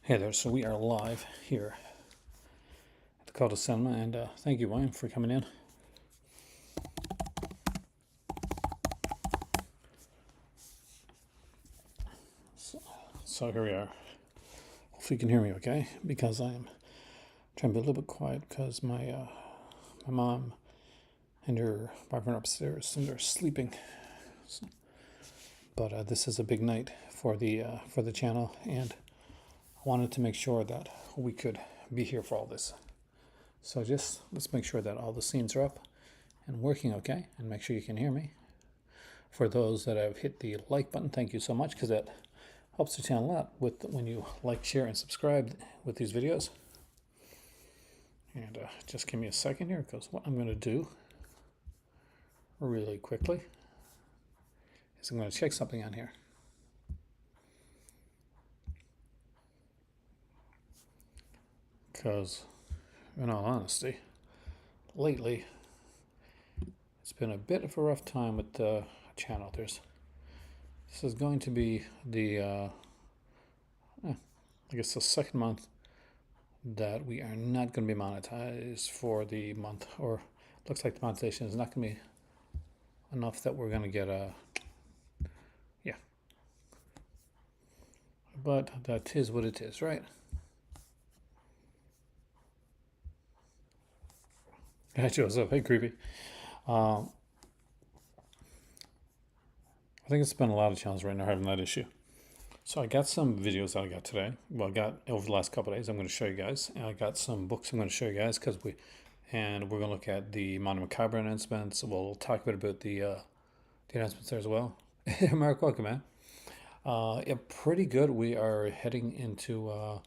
Hey there, so we are live here at the Call to Cinema, and thank you, William, for coming in. So here we are. Hopefully you can hear me okay, because I am trying to be a little bit quiet because my mom and her boyfriend are upstairs and they're sleeping. But this is a big night for the channel, and I wanted to make sure that we could be here for all this. So just let's make sure that all the scenes are up and working okay, and make sure you can hear me. For those that have hit the like button, thank you so much, because that helps the channel a lot with when you like, share, and subscribe with these videos. And just give me a second here, because what I'm going to do really quickly is I'm going to check something on here. Because, in all honesty, lately it's been a bit of a rough time with the channel. This is going to be the I guess the second month that we are not going to be monetized for the month, or looks like the monetization is not going to be enough that we're going to get a but that is what it is, right? Hi Joseph, hey creepy. I think it's been a lot of channels right now having that issue. So I got some videos that I got today. Well, I got over the last couple of days. I'm going to show you guys. And I got some books I'm going to show you guys because we're going to look at the Mondo Macabre announcements. We'll talk a bit about the announcements there as well. Mark, welcome, man. Yeah, pretty good. We are heading into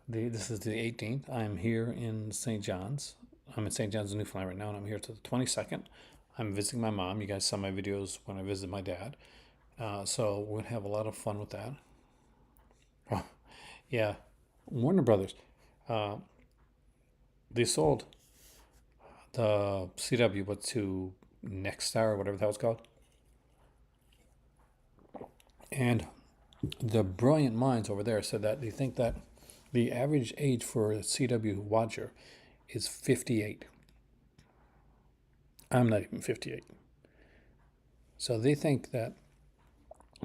this is the 18th. I'm here in St. John's. I'm in St. John's, Newfoundland right now, and I'm here to the 22nd. I'm visiting my mom. You guys saw my videos when I visited my dad. So we're going to have a lot of fun with that. Oh, yeah, Warner Brothers. They sold the CW to Nexstar or whatever that was called. And the brilliant minds over there said that they think that the average age for a CW watcher is 58. I'm not even 58. So they think that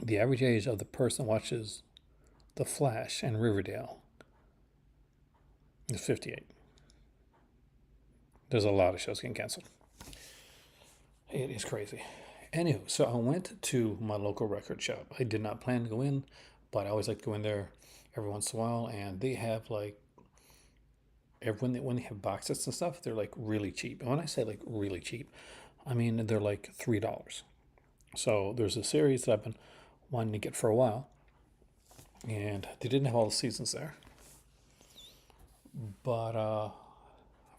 the average age of the person that watches The Flash and Riverdale is 58. There's a lot of shows getting canceled. It is crazy. Anywho, so I went to my local record shop. I did not plan to go in, but I always like to go in there every once in a while, and they have like when they have box sets and stuff, they're like really cheap. And when I say like really cheap, I mean they're like $3. So there's a series that I've been wanting to get for a while, and they didn't have all the seasons there. But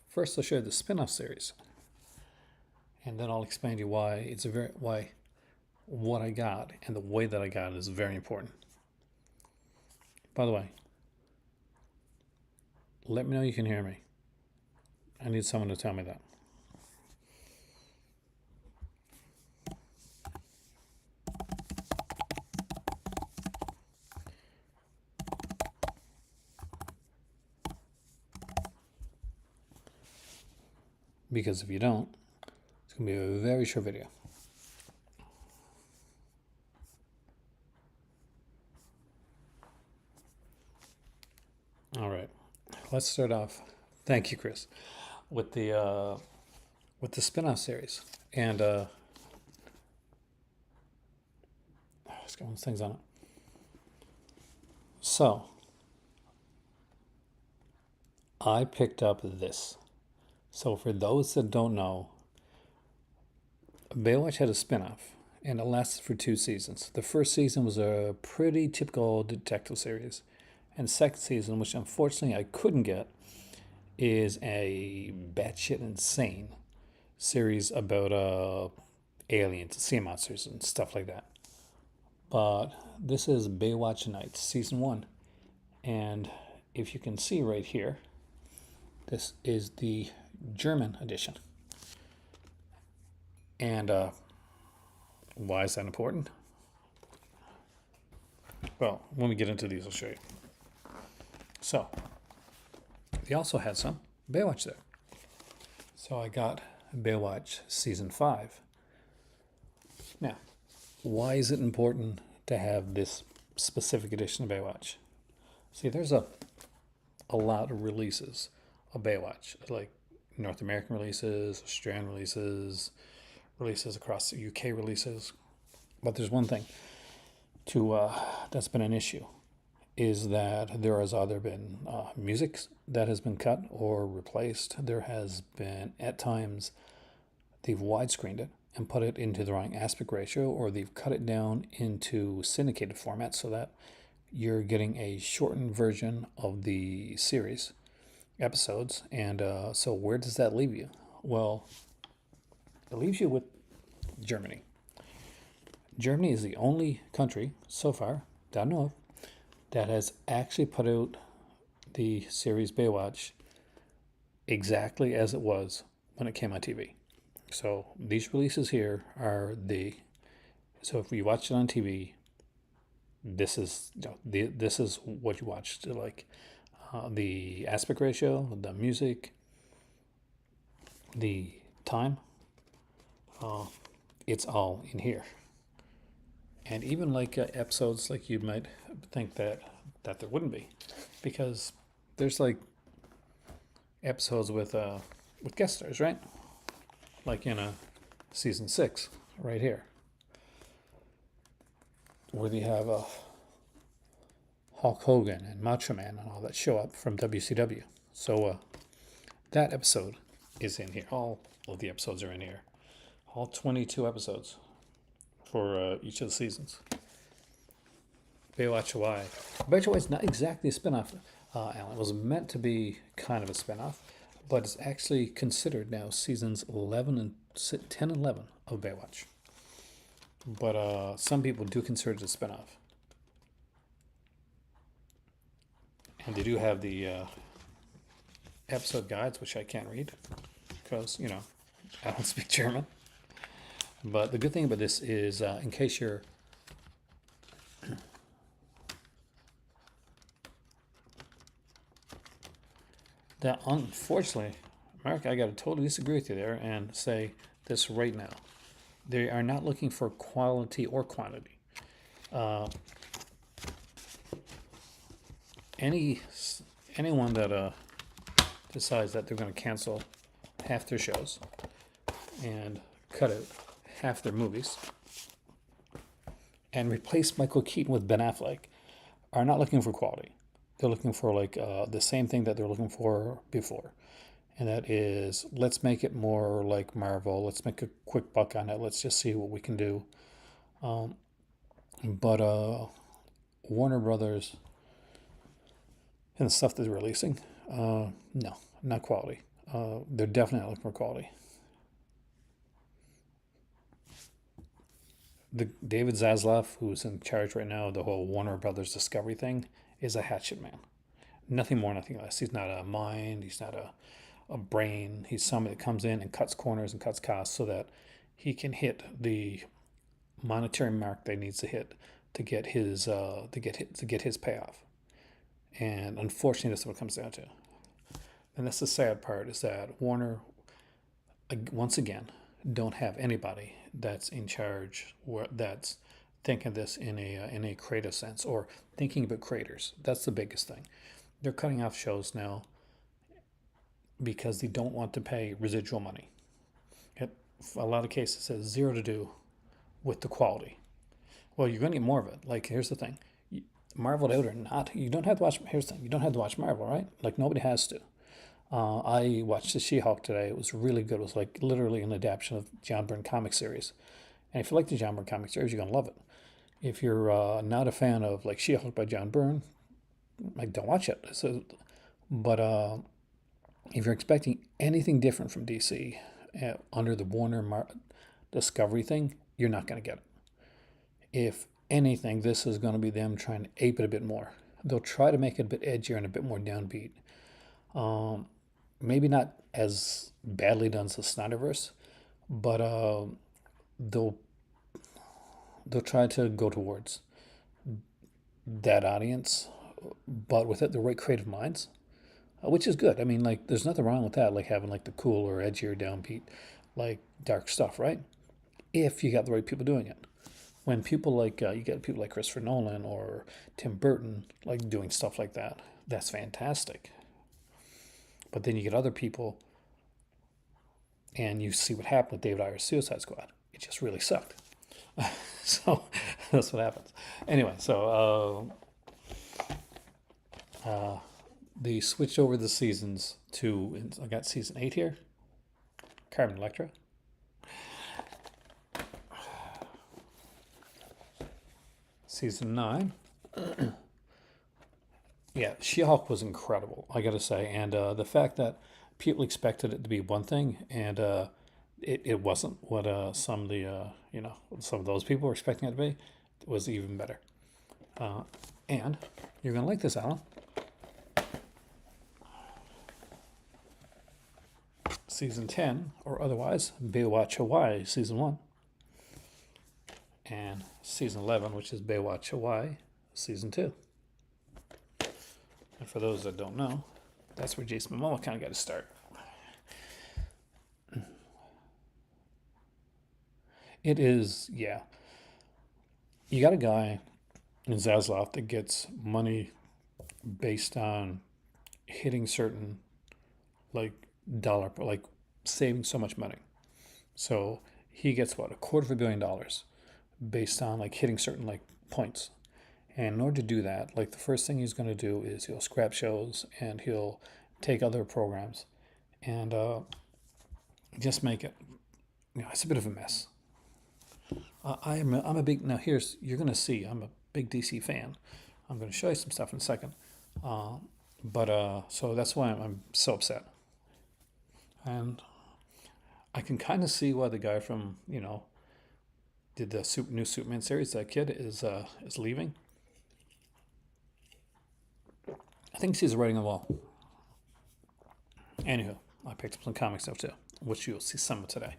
first I'll show you the spin-off series, and then I'll explain to you why what I got and the way that I got it is very important. By the way, let me know you can hear me. I need someone to tell me that. Because if you don't, it's going to be a very short video. All right, let's start off. Thank you, Chris, with the spin-off series, and let's get one of those things on it. So I picked up this. So for those that don't know, Baywatch had a spin-off, and it lasted for 2 seasons. The first season was a pretty typical detective series, and the second season, which unfortunately I couldn't get, is a batshit insane series about aliens, sea monsters, and stuff like that. But this is Baywatch Nights, season 1, and if you can see right here, this is the German edition. And why is that important? Well, when we get into these, I'll show you. So they also had some Baywatch there. So I got Baywatch season 5. Now, why is it important to have this specific edition of Baywatch? See, there's a lot of releases of Baywatch, like North American releases, Australian releases, releases across the UK releases. But there's one thing that's been an issue, is that there has either been music that has been cut or replaced. There has been, at times, they've widescreened it and put it into the wrong aspect ratio, or they've cut it down into syndicated format so that you're getting a shortened version of the series episodes. And so where does that leave you? Well, it leaves you with Germany. Germany is the only country so far that I know of that has actually put out the series Baywatch exactly as it was when it came on TV. So these releases here are so if you watch it on TV, this is this is what you watched. Like the aspect ratio, the music, the time, it's all in here. And even like episodes, like you might think that there wouldn't be, because there's like episodes with guest stars, right? Like in season 6, right here, where they have Hulk Hogan and Macho Man and all that show up from WCW. So that episode is in here. All of the episodes are in here. All 22 episodes for each of the seasons. Baywatch Hawaii. Baywatch Hawaii is not exactly a spinoff, Alan. It was meant to be kind of a spinoff, but it's actually considered now seasons 10 and 11 of Baywatch. But some people do consider it a spinoff. And they do have the episode guides, which I can't read because, I don't speak German. But the good thing about this is, in case you're that, unfortunately, America, I got to totally disagree with you there and say this right now. They are not looking for quality or quantity. Anyone that decides that they're going to cancel half their shows and cut out half their movies and replace Michael Keaton with Ben Affleck are not looking for quality. They're looking for like the same thing that they're looking for before. And that is, let's make it more like Marvel. Let's make a quick buck on it. Let's just see what we can do. But Warner Brothers and the stuff that they're releasing, no, not quality. They're definitely not looking for quality. The David Zaslav, who's in charge right now of the whole Warner Brothers Discovery thing, is a hatchet man. Nothing more, nothing less. He's not a mind. He's not a brain. He's somebody that comes in and cuts corners and cuts costs so that he can hit the monetary mark that he needs to hit to get his his payoff. And unfortunately, that's what it comes down to. And that's the sad part, is that Warner, once again, don't have anybody that's in charge that's thinking this in a creative sense, or thinking about creators. That's the biggest thing. They're cutting off shows now because they don't want to pay residual money. A lot of cases, it has zero to do with the quality. Well, you're going to get more of it. Like, here's the thing. Marveled out or not, you don't have to watch. Here's the thing. You don't have to watch Marvel, right? Like, nobody has to. I watched the She-Hulk today. It was really good. It was like literally an adaptation of John Byrne comic series. And if you like the John Byrne comic series, you're going to love it. If you're not a fan of like She-Hulk by John Byrne, like, don't watch it. But if you're expecting anything different from DC under the Warner Discovery thing, you're not going to get it. If anything, this is going to be them trying to ape it a bit more. They'll try to make it a bit edgier and a bit more downbeat. Maybe not as badly done as the Snyderverse, but they'll try to go towards that audience but with it, the right creative minds, which is good. I mean, like, there's nothing wrong with that, like having like the cooler, edgier, downbeat, like dark stuff, right? If you got the right people doing it. When people like you get people like Christopher Nolan or Tim Burton like doing stuff like that, that's fantastic. But then you get other people, and you see what happened with David Ayer's Suicide Squad. It just really sucked. So that's what happens. Anyway, so they switched over the seasons to, I got season 8 here, Carmen Electra. Season 9. Yeah, She-Hulk was incredible, I gotta say. And the fact that people expected it to be one thing, and it wasn't what some of the, some of those people were expecting it to be, it was even better. And you're gonna like this, Alan. Season 10, or otherwise, Baywatch Hawaii, Season 1. And Season 11, which is Baywatch Hawaii, Season 2. And for those that don't know, that's where Jason Momoa kind of got to start. It is, yeah. You got a guy in Zaslav that gets money based on hitting certain, like, like saving so much money. So he gets what, $250 million based on like hitting certain like points. And in order to do that, like the first thing he's going to do is he'll scrap shows and he'll take other programs and just make it, it's a bit of a mess. I'm a big, now here's, you're going to see, I'm a big DC fan. I'm going to show you some stuff in a second. So that's why I'm so upset. And I can kind of see why the guy from, did the new Superman series, that kid is leaving. I think he sees the writing on the wall. Anywho, I picked up some comic stuff too, which you'll see some of today.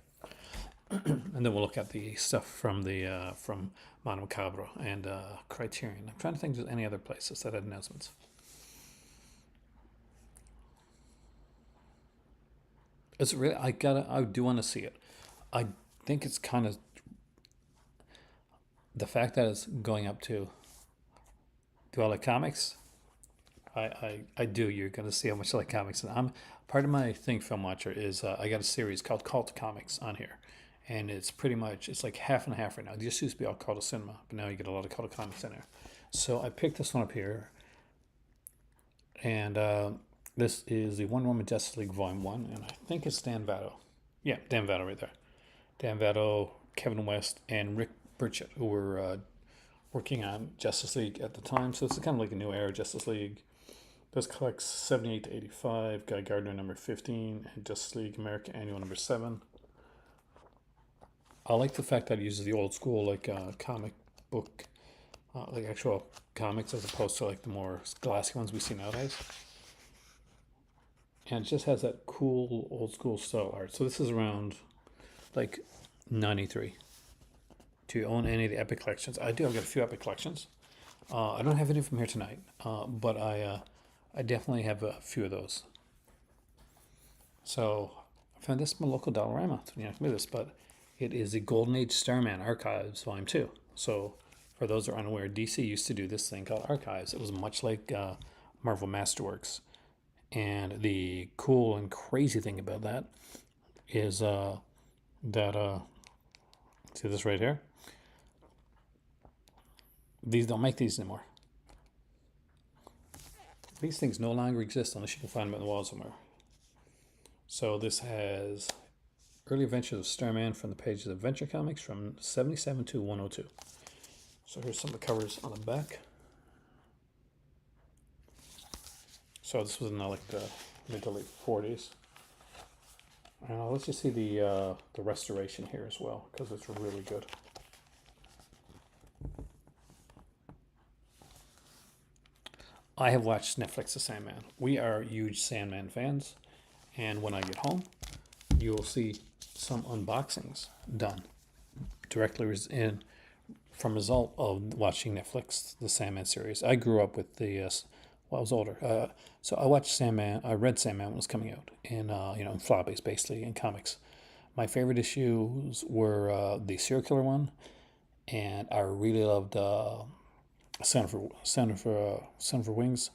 And then we'll look at the stuff from the from Mono Macabro and Criterion. I'm trying to think if there's any other places that had announcements. It's really, I do want to see it. I think it's kind of the fact that it's going up to, do I like comics? I do. You're going to see how much I like comics. And I'm part of my thing, Film Watcher, is I got a series called Cult Comics on here, and it's pretty much, it's like half and half right now. It just used to be all Cult of Cinema, but now you get a lot of Cult Comics in there. So I picked this one up here, and this is the Wonder Woman Justice League Volume 1, and I think it's Dan Vado. Yeah, Dan Vado right there. Dan Vado, Kevin West, and Rick Burchett, who were working on Justice League at the time. So it's kind of like a new era Justice League. This collects 78 to 85, Guy Gardner number 15, and Justice League America Annual number 7. I like the fact that it uses the old school like comic book, like actual comics, as opposed to like the more glassy ones we see nowadays. And it just has that cool old school style art. So this is around like 93. Do you own any of the Epic collections? I do. I've got a few Epic collections. I don't have any from here tonight, but I definitely have a few of those. So I found this in my local Dollarama. So you know, this, but it is the Golden Age Starman Archives Volume 2. So for those that are unaware, DC used to do this thing called Archives. It was much like Marvel Masterworks. And the cool and crazy thing about that is that, see this right here? These don't make these anymore. These things no longer exist unless you can find them on the wall somewhere. So this has Early Adventures of Starman from the pages of Adventure Comics from 77 to 102. So here's some of the covers on the back. So this was in like the mid to late 40s. Let's just see the restoration here as well, because it's really good. I have watched Netflix's Sandman. We are huge Sandman fans, and when I get home, you will see some unboxings done directly from result of watching Netflix, the Sandman series. I grew up with the Well, I was older. So I watched Sandman. I read Sandman when it was coming out in floppies, basically, in comics. My favorite issues were the serial killer one, and I really loved Center for Wings,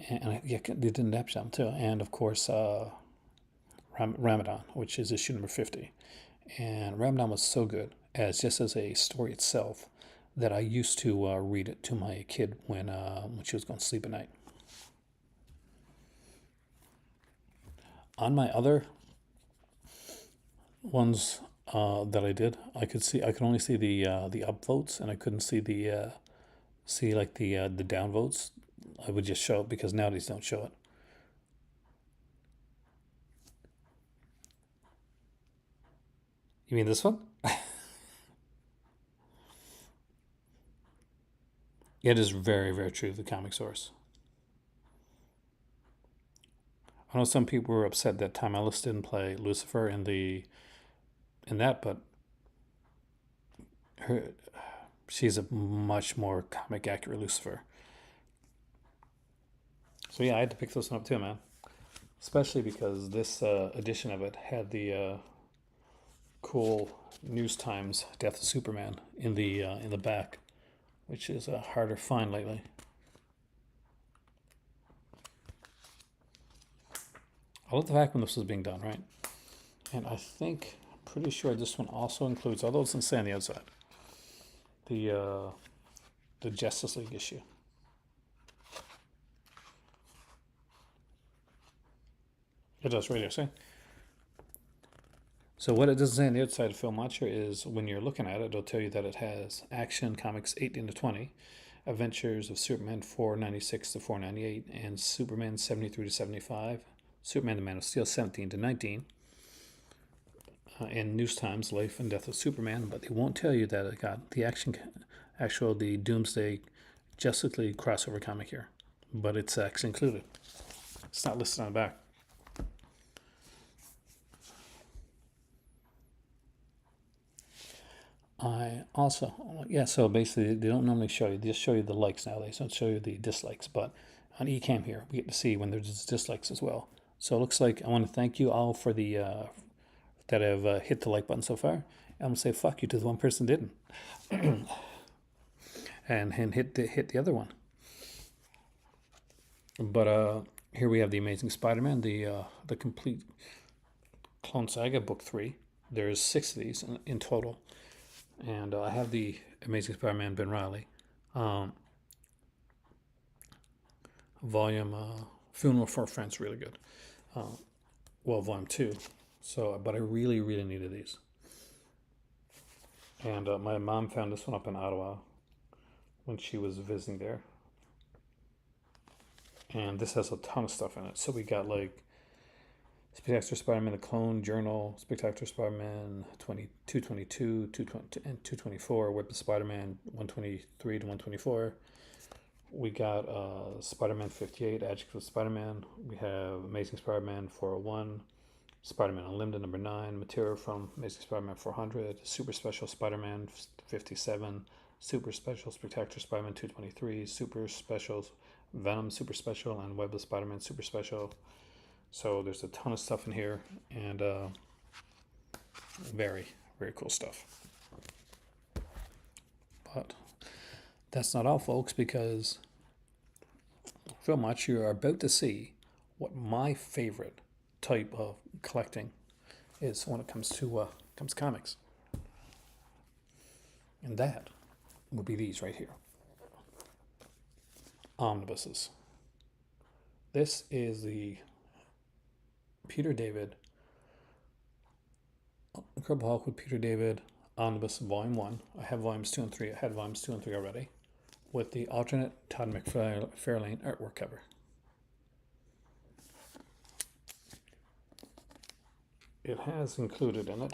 and yeah, they did an episode too, and of course Ramadan, which is issue number 50. And Ramadan was so good as just as a story itself that I used to read it to my kid when she was going to sleep at night. On my other ones that I did, I could only see the upvotes, and I couldn't see the downvotes. I would just show it because nowadays don't show it. You mean this one? It is very, very true, the comic source. I know some people were upset that Tom Ellis didn't play Lucifer in that, but her she's a much more comic accurate Lucifer. So yeah, I had to pick this one up too, man. Especially because this edition of it had the cool News Times Death of Superman in the back, which is a harder find lately. I love the fact when this was being done, right? And I think, pretty sure this one also includes, although it's insane on the outside, the Justice League issue. It does right here, see? So what it doesn't say on the outside of Film Watcher is when you're looking at it, it'll tell you that it has Action Comics 18 to 20, Adventures of Superman 496 to 498, and Superman 73 to 75, Superman the Man of Steel 17 to 19, and News Times Life and Death of Superman, but they won't tell you that it got the Doomsday Justice League crossover comic here, but it's actually included. It's not listed on the back. I also, yeah, so basically they don't normally show you, they just show you the likes now. They don't show you the dislikes, but on eCam here, we get to see when there's dislikes as well. So it looks like I want to thank you all for the that have hit the like button so far. I'm going to say fuck you to the one person didn't. and hit the other one. But here we have the Amazing Spider-Man, the complete Clone Saga book 3. There's 6 of these in total. And I have the Amazing Spider-Man Ben Reilly volume Funeral for a Friend's really good. Volume 2. So, but I really, really needed these. And my mom found this one up in Ottawa when she was visiting there. And this has a ton of stuff in it. So we got like Spectacular Spider-Man, the Clone Journal, Spectacular Spider-Man 222, 220, and 224, Whip of Spider-Man 123 to 124. We got Spider-Man 58, Adjective of Spider-Man. We have Amazing Spider-Man 401, Spider-Man Unlimited number 9, material from Amazing Spider-Man 400, Super Special Spider-Man 57, Super Special Spectacular Spider-Man 223, Super Specials Venom Super Special, and Web of Spider-Man Super Special. So there's a ton of stuff in here, and very, very cool stuff. But that's not all, folks, because Film Watch, you are about to see what my favorite type of collecting is when it comes to comics. And that would be these right here. Omnibuses. This is the Peter David, Incredible Hulk with Peter David Omnibus Volume 1. I have Volumes 2 and 3. I had Volumes 2 and 3 already, with the alternate Todd McFarlane artwork cover. It has included in it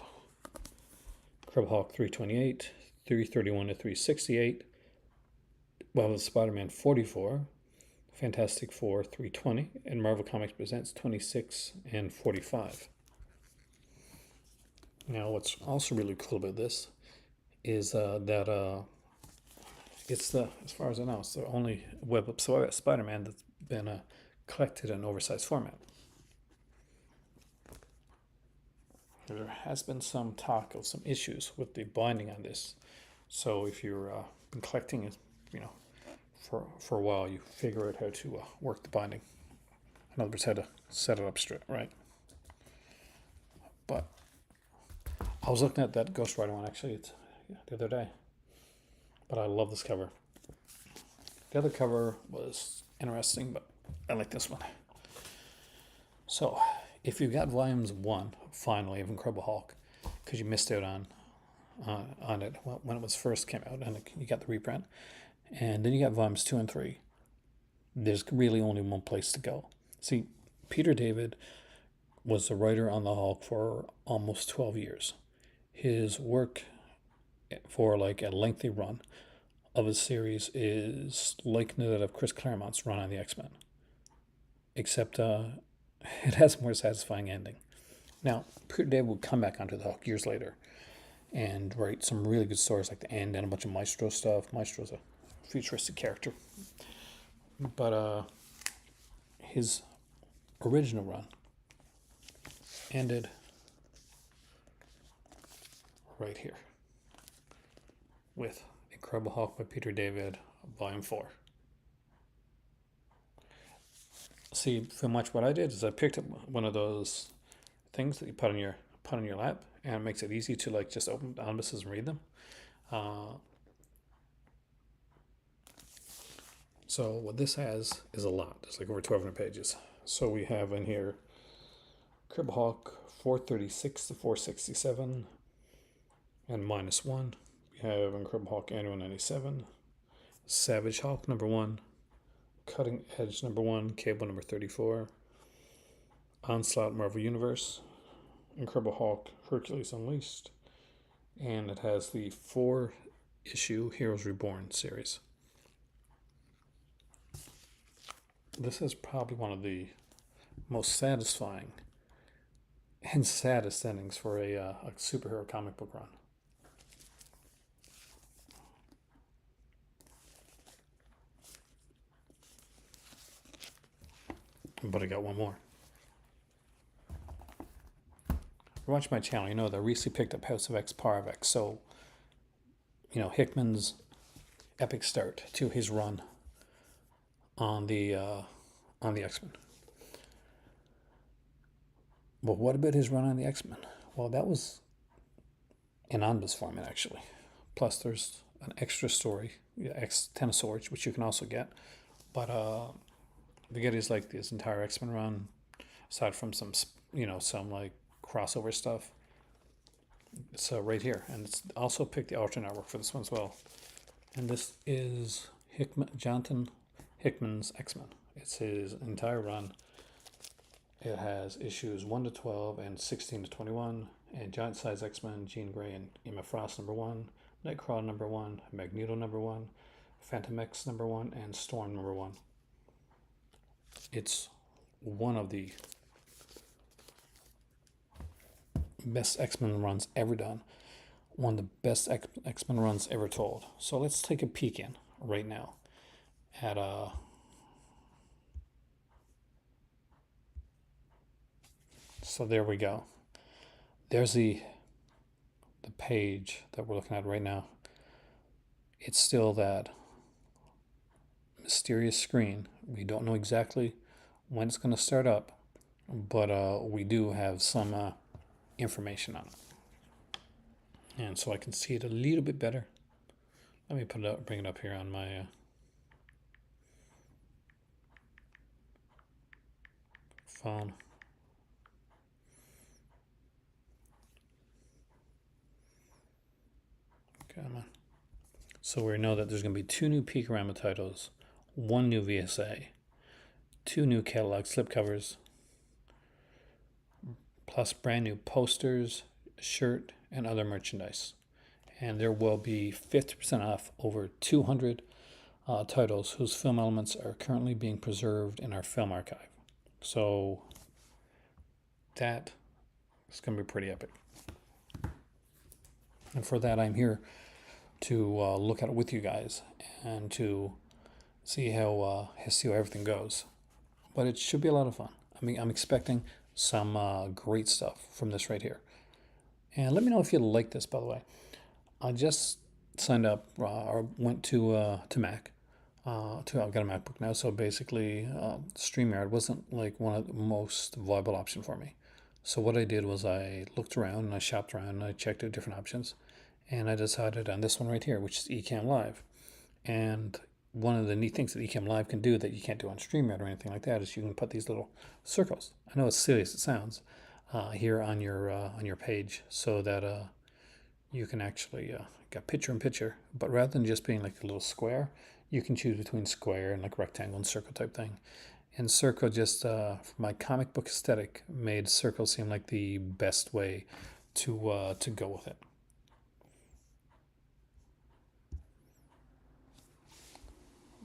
Incredible Hulk 328, 331 to 368, Spider-Man 44, Fantastic Four 320, and Marvel Comics Presents 26 and 45. Now, what's also really cool about this is that it's as far as I know, it's the only Web of Spider-Man that's been collected in an oversized format. There has been some talk of some issues with the binding on this. So if you're been collecting it, for a while, you figure out how to work the binding. In other words, how to set it up straight, right? But I was looking at that Ghost Rider one actually the other day. But I love this cover. The other cover was interesting, but I like this one. So, if you got volumes 1, finally, of Incredible Hulk, because you missed out on it when it was first came out, and you got the reprint, and then you got volumes 2 and 3, there's really only one place to go. See, Peter David was the writer on the Hulk for almost 12 years. His work for like a lengthy run of his series is like that of Chris Claremont's run on the X-Men, except it has a more satisfying ending. Now, Peter David would come back onto the Hulk years later and write some really good stories like The End and a bunch of Maestro stuff. Maestro's a futuristic character. But his original run ended right here with Incredible Hulk by Peter David, Volume 4. See, for much what I did is I picked up one of those things that you put on your lap, and it makes it easy to like just open the omnibuses and read them. So what this has is a lot. It's like over 1,200 pages. So we have in here Incredible Hulk 436 to 467 and -1. We have Incredible Hulk Annual 97, Savage Hulk number 1, Cutting Edge number 1, Cable number 34, Onslaught Marvel Universe, Incredible Hulk Hercules Unleashed, and it has the 4-issue Heroes Reborn series. This is probably one of the most satisfying and saddest endings for a superhero comic book run. But I got one more. If you watch my channel, you know that I recently picked up House of X, Power of X. So, Hickman's epic start to his run on the X-Men. But what about his run on the X-Men? Well, that was in Omnibus format, actually. Plus, there's an extra story, X Ten of Swords, which you can also get. But the get is like this entire X-Men run, aside from some like crossover stuff. It's right here, and it's also picked the alternate artwork for this one as well. And this is Jonathan Hickman's X-Men. It's his entire run. It has issues 1 to 12 and 16 to 21, and Giant Size X-Men, Jean Grey and Emma Frost number 1, Nightcrawler number 1, Magneto number 1, Phantom X number 1, and Storm number 1. It's one of the best X-Men runs ever done. One of the best X-Men runs ever told. So let's take a peek in right now at so there we go. There's the page that we're looking at right now. It's still that mysterious screen. We don't know exactly when it's going to start up, but we do have some information on it. And so I can see it a little bit better. Let me bring it up here on my phone. Come on. So we know that there's going to be 2 new Peakorama titles, 1 new VSA, 2 new catalog slipcovers, plus brand new posters, shirt, and other merchandise. And there will be 50% off over 200 titles whose film elements are currently being preserved in our film archive. So that is going to be pretty epic. And for that, I'm here to look at it with you guys and to see how everything goes. but it should be a lot of fun. I mean, I'm expecting some great stuff from this right here. And let me know if you like this, by the way. I just signed up or went to Mac. I've got a MacBook now, so basically StreamYard wasn't like one of the most viable option for me. So what I did was I looked around and I shopped around and I checked out different options, and I decided on this one right here, which is Ecamm Live. And one of the neat things that Ecamm Live can do that you can't do on StreamYard or anything like that is you can put these little circles. I know it's silly as it sounds, here on your page, so that you can actually get picture in picture, but rather than just being like a little square, you can choose between square and like rectangle and circle type thing. And circle just for my comic book aesthetic made circle seem like the best way to go with it.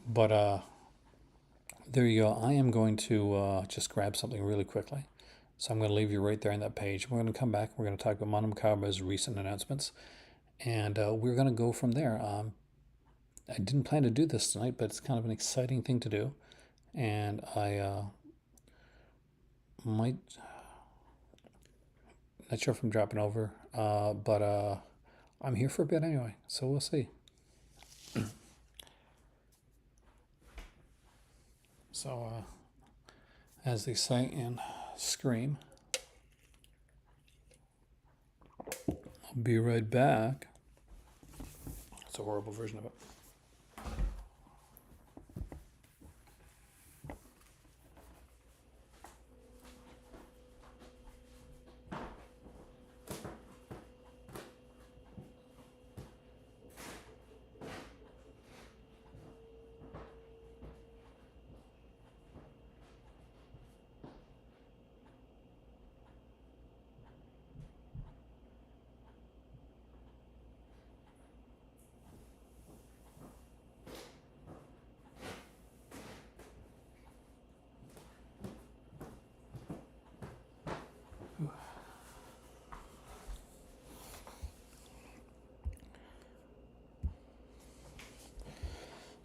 But there you go. I am going to just grab something really quickly. So I'm going to leave you right there on that page. We're going to come back. We're going to talk about Mono Macabra's recent announcements, and we're going to go from there. I didn't plan to do this tonight, but it's kind of an exciting thing to do, and I might. Not sure if I'm dropping over, but I'm here for a bit anyway, so we'll see. So, as they say in Scream, I'll be right back. It's a horrible version of it.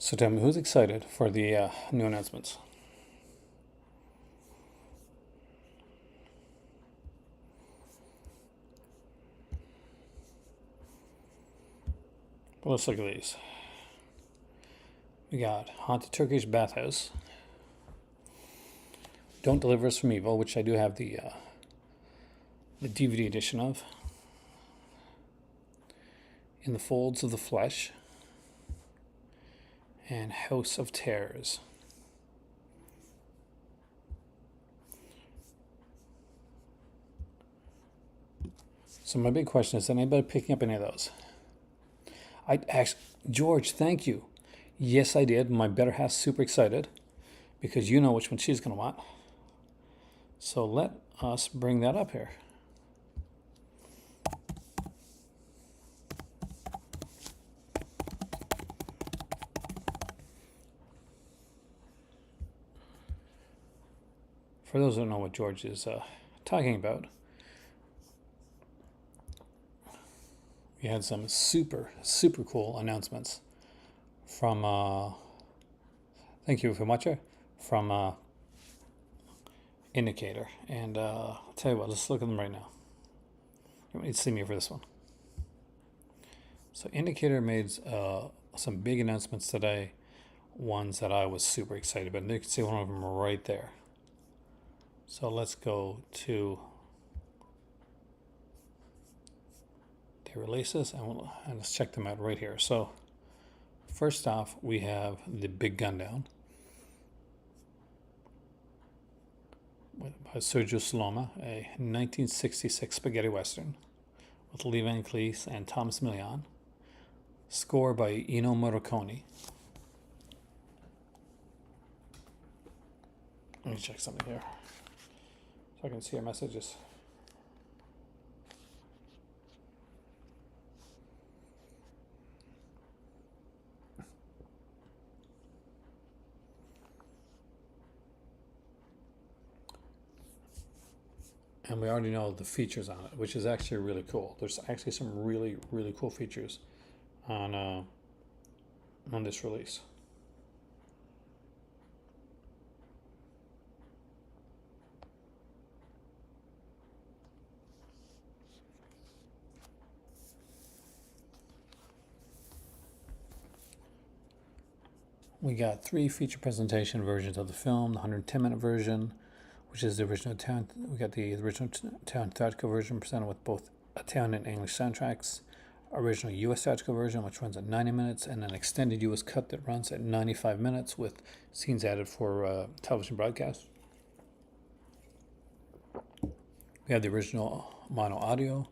So tell me, who's excited for the new announcements? Well, let's look at these. We got Haunted Turkish Bathhouse, Don't Deliver Us from Evil, which I do have the DVD edition of, In the Folds of the Flesh, and House of Terrors. So my big question is anybody picking up any of those? I actually, George, thank you. Yes, I did. My better half's super excited because you know which one she's going to want. So let us bring that up here. For those who don't know what George is talking about, we had some super, super cool announcements from, thank you for watching, from Indicator. And I'll tell you what, let's look at them right now. You need to see me for this one. So Indicator made some big announcements today, ones that I was super excited about. And you can see one of them right there. So let's go to the releases and let's check them out right here. So first off, we have the Big Gun Down by Sergio Saloma, a 1966 spaghetti western with Lee Van Cleef and Thomas Milian. Score by Ennio Morricone. Let me check something here so I can see your messages. And we already know the features on it, which is actually really cool. There's actually some really, really cool features on this release. We got 3 feature presentation versions of the film: the 110-minute version, which is the original Italian. We got the original Italian theatrical version presented with both Italian and English soundtracks. Original U.S. theatrical version, which runs at 90 minutes, and an extended U.S. cut that runs at 95 minutes with scenes added for television broadcast. We have the original mono audio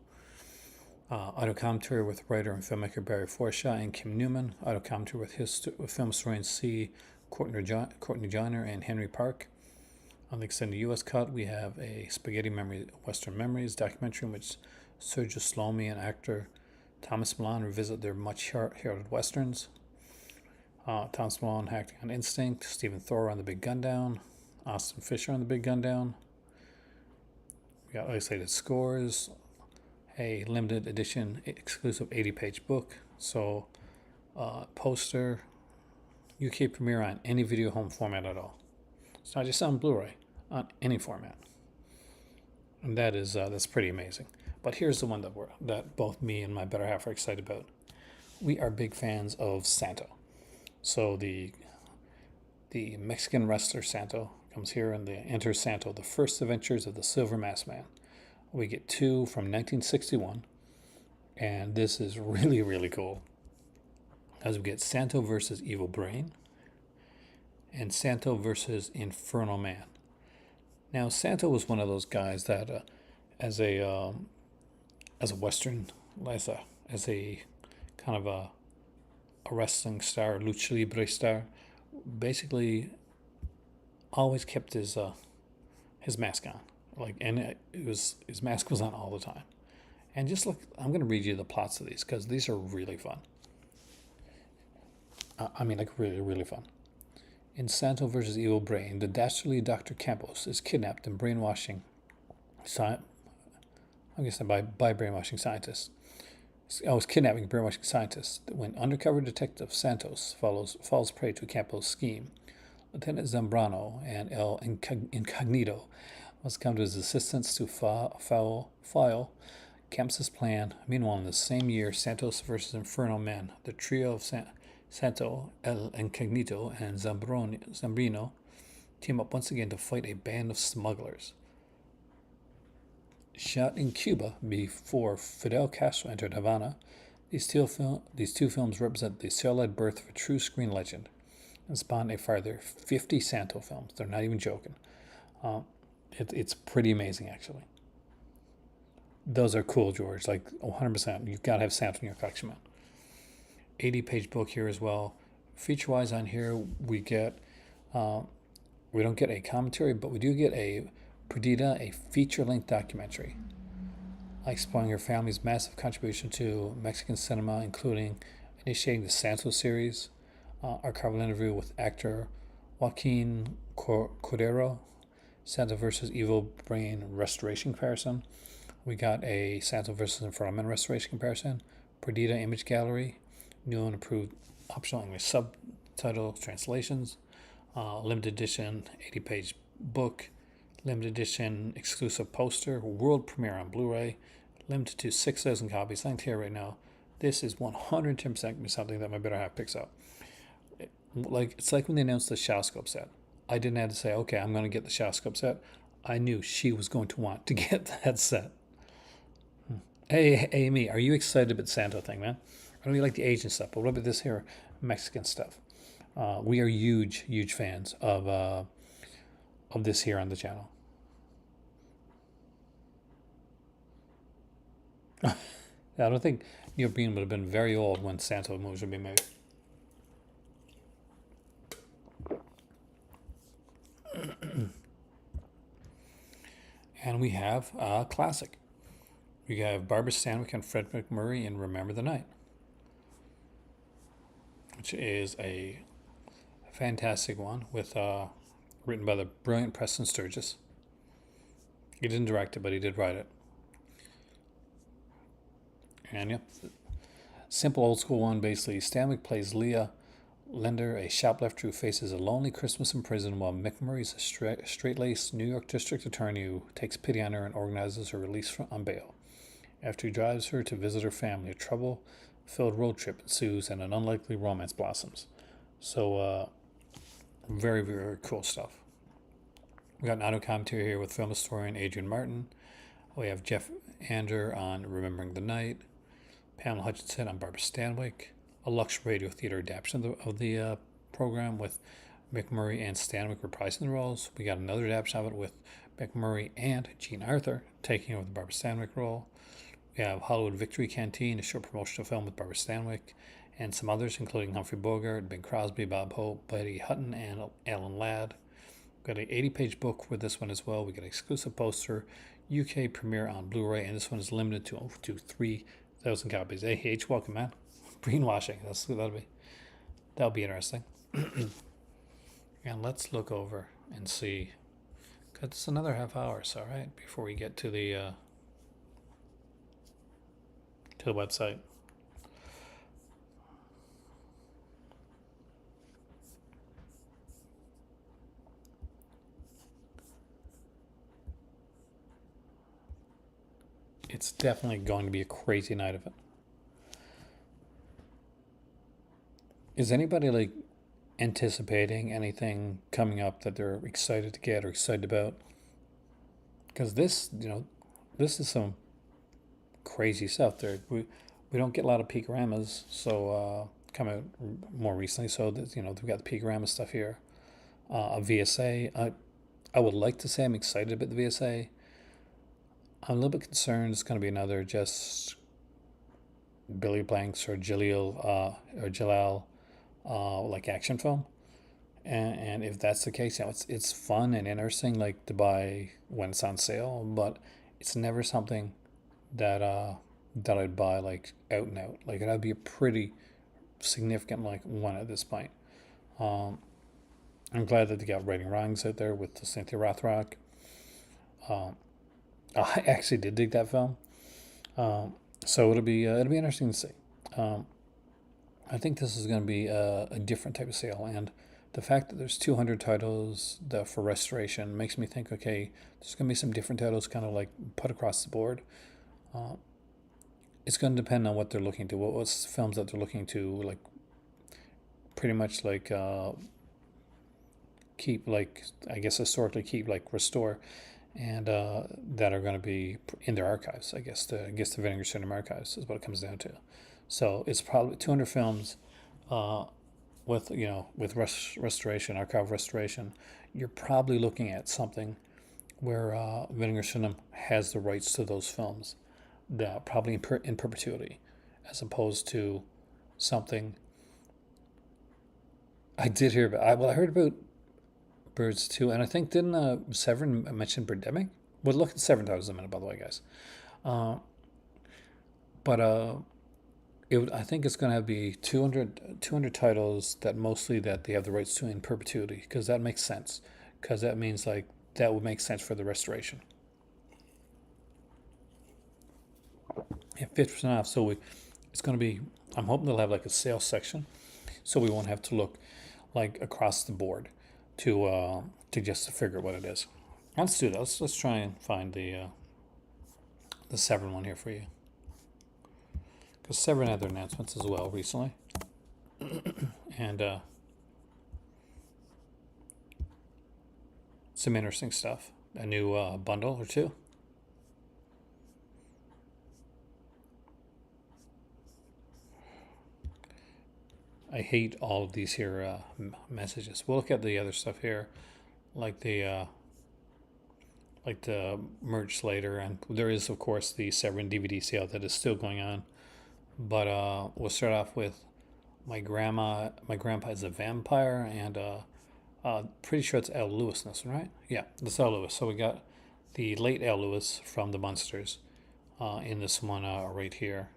commentary with writer and filmmaker Barry Forshaw and Kim Newman. Audio commentary with film historians C. Courtney Joyner and Henry Park. On the extended U.S. cut, we have a Spaghetti Western Memories documentary in which Sergio Slomi and actor Thomas Milan revisit their much-heralded westerns. Thomas Milan acting on Instinct, Stephen Thor on The Big Gun Down, Austin Fisher on The Big Gun Down. We got isolated scores, a limited edition exclusive 80-page book, so poster, UK premiere on any video home format at all. It's not just on Blu-ray, on any format, and that's pretty amazing. But here's the one that both me and my better half are excited about. We are big fans of Santo. So the Mexican wrestler Santo comes here and enters Santo, the First Adventures of the Silver Masked Man. We get 2 from 1961, and this is really, really cool. As we get Santo versus Evil Brain and Santo versus Infernal Man. Now, Santo was one of those guys that as a Western, as a kind of a wrestling star, lucha libre star, basically always kept his mask on, his mask was on all the time. And just look, I'm going to read you the plots of these because these are really fun. Really, really fun. In Santo versus Evil Brain, the dastardly Dr. Campos is kidnapped and brainwashing by brainwashing scientists. I was kidnapping brainwashing scientists when undercover detective Santos falls prey to Campos' scheme. Lieutenant Zambrano and El Incognito must come to his assistance to foil Campos' plan. Meanwhile, in the same year, Santos versus Infernal Men, the trio of Santo, El Incognito, and Zambrino team up once again to fight a band of smugglers. Shot in Cuba before Fidel Castro entered Havana, these two films represent the cell-led birth of a true screen legend and spawned a further 50 Santo films. They're not even joking. It's pretty amazing, actually. Those are cool, George. 100%. You've got to have Santo in your collection, man. 80-page book here as well. Feature-wise on here, we don't get a commentary, but we do get a Perdita, a feature-length documentary exploring her family's massive contribution to Mexican cinema, including initiating the Santo series, archival interview with actor Joaquin Cordero, Santo versus Evil Brain restoration comparison. We got a Santo versus Infernal Men restoration comparison, Perdita image gallery, new and improved optional English subtitle translations, limited edition 80-page book, limited edition exclusive poster, world premiere on Blu-ray, limited to 6,000 copies. Linked here right now. This is 110% going to be something that my better half picks up. It's like when they announced the Shawscope set. I didn't have to say, okay, I'm going to get the Shawscope set. I knew she was going to want to get that set. Hey, Amy, are you excited about the Santo thing, man? I don't really like the Asian stuff, but what about this here Mexican stuff? We are huge, huge fans of this here on the channel. I don't think Neil Breen would have been very old when Santo movies would be made. And we have a classic. We have Barbara Stanwyck and Fred McMurray in Remember the Night, which is a fantastic one with written by the brilliant Preston Sturges. He didn't direct it, but he did write it. And yep, simple old school one. Basically, Stanwyck plays Leah Lender, a shoplifter who faces a lonely Christmas in prison, while McMurray's a straight-laced New York district attorney who takes pity on her and organizes her release on bail. After he drives her to visit her family, a trouble-filled road trip ensues and an unlikely romance blossoms. So Very, very cool stuff. We got an audio commentary here with film historian Adrian Martin. We have Jeff Ander on Remembering the Night, Pamela Hutchinson on Barbara Stanwyck, a Lux Radio Theater adaptation of the program with McMurray and Stanwyck reprising the roles. We got another adaptation of it with McMurray and Jean Arthur taking over the Barbara Stanwyck role. We have Hollywood Victory Canteen, a short promotional film with Barbara Stanwyck, and some others, including Humphrey Bogart, Bing Crosby, Bob Hope, Betty Hutton, and Alan Ladd. We've got an 80-page book with this one as well. We got an exclusive poster, UK premiere on Blu-ray, and this one is limited to 3,000 copies. AH, welcome, man. Greenwashing. That'll be interesting. And let's look over and see. Cause it's another half hour, so right before we get to the website. It's definitely going to be a crazy night of it. Is anybody like anticipating anything coming up that they're excited to get or excited about? Because this is some crazy stuff. We don't get a lot of Peakoramas, so come out more recently. So that, we've got the Peakorama stuff here. A VSA. I would like to say I'm excited about the VSA. I'm a little bit concerned it's going to be another just Billy Blanks or Jalal like action film. And if that's the case, it's fun and interesting, like to buy when it's on sale, but it's never something that I'd buy like out and out. Like it'd be a pretty significant like one at this point. I'm glad that they got Writing Wrongs out there with the Cynthia Rothrock. I actually did dig that film, so it'll be interesting to see. I think this is going to be a different type of sale, and the fact that there's 200 titles for restoration makes me think, okay, there's going to be some different titles kind of like put across the board. It's going to depend on what they're looking to, what's films that they're looking to, like pretty much like keep, like I guess historically keep, like restore, and that are going to be in their archives. I guess the Vinegar Syndrome archives is what it comes down to. So it's probably 200 films with restoration, archival restoration. You're probably looking at something where Vinegar Syndrome has the rights to those films, that probably in perpetuity, as opposed to something. I did hear about. I heard about Birds too, and I think didn't Severin mention Birdemic? We'll look at Severin titles in a minute, by the way, guys. I think it's going to be 200 titles that mostly that they have the rights to in perpetuity, because that makes sense, because that means like that would make sense for the restoration. Yeah, 50% off. So it's going to be. I'm hoping they'll have like a sales section, so we won't have to look like across the board to just to figure out what it is. Let's do that. Let's try and find the Severin one here for you, because Severin had their announcements as well recently, and some interesting stuff. A new bundle or two. I hate all of these here messages. We'll look at the other stuff here, like the merch later, and there is of course the Severin DVD sale that is still going on. But we'll start off with my grandpa is a vampire, and pretty sure it's Al Lewis in this one, right? Yeah, that's Al Lewis. So we got the late Al Lewis from the Munsters in this one right here,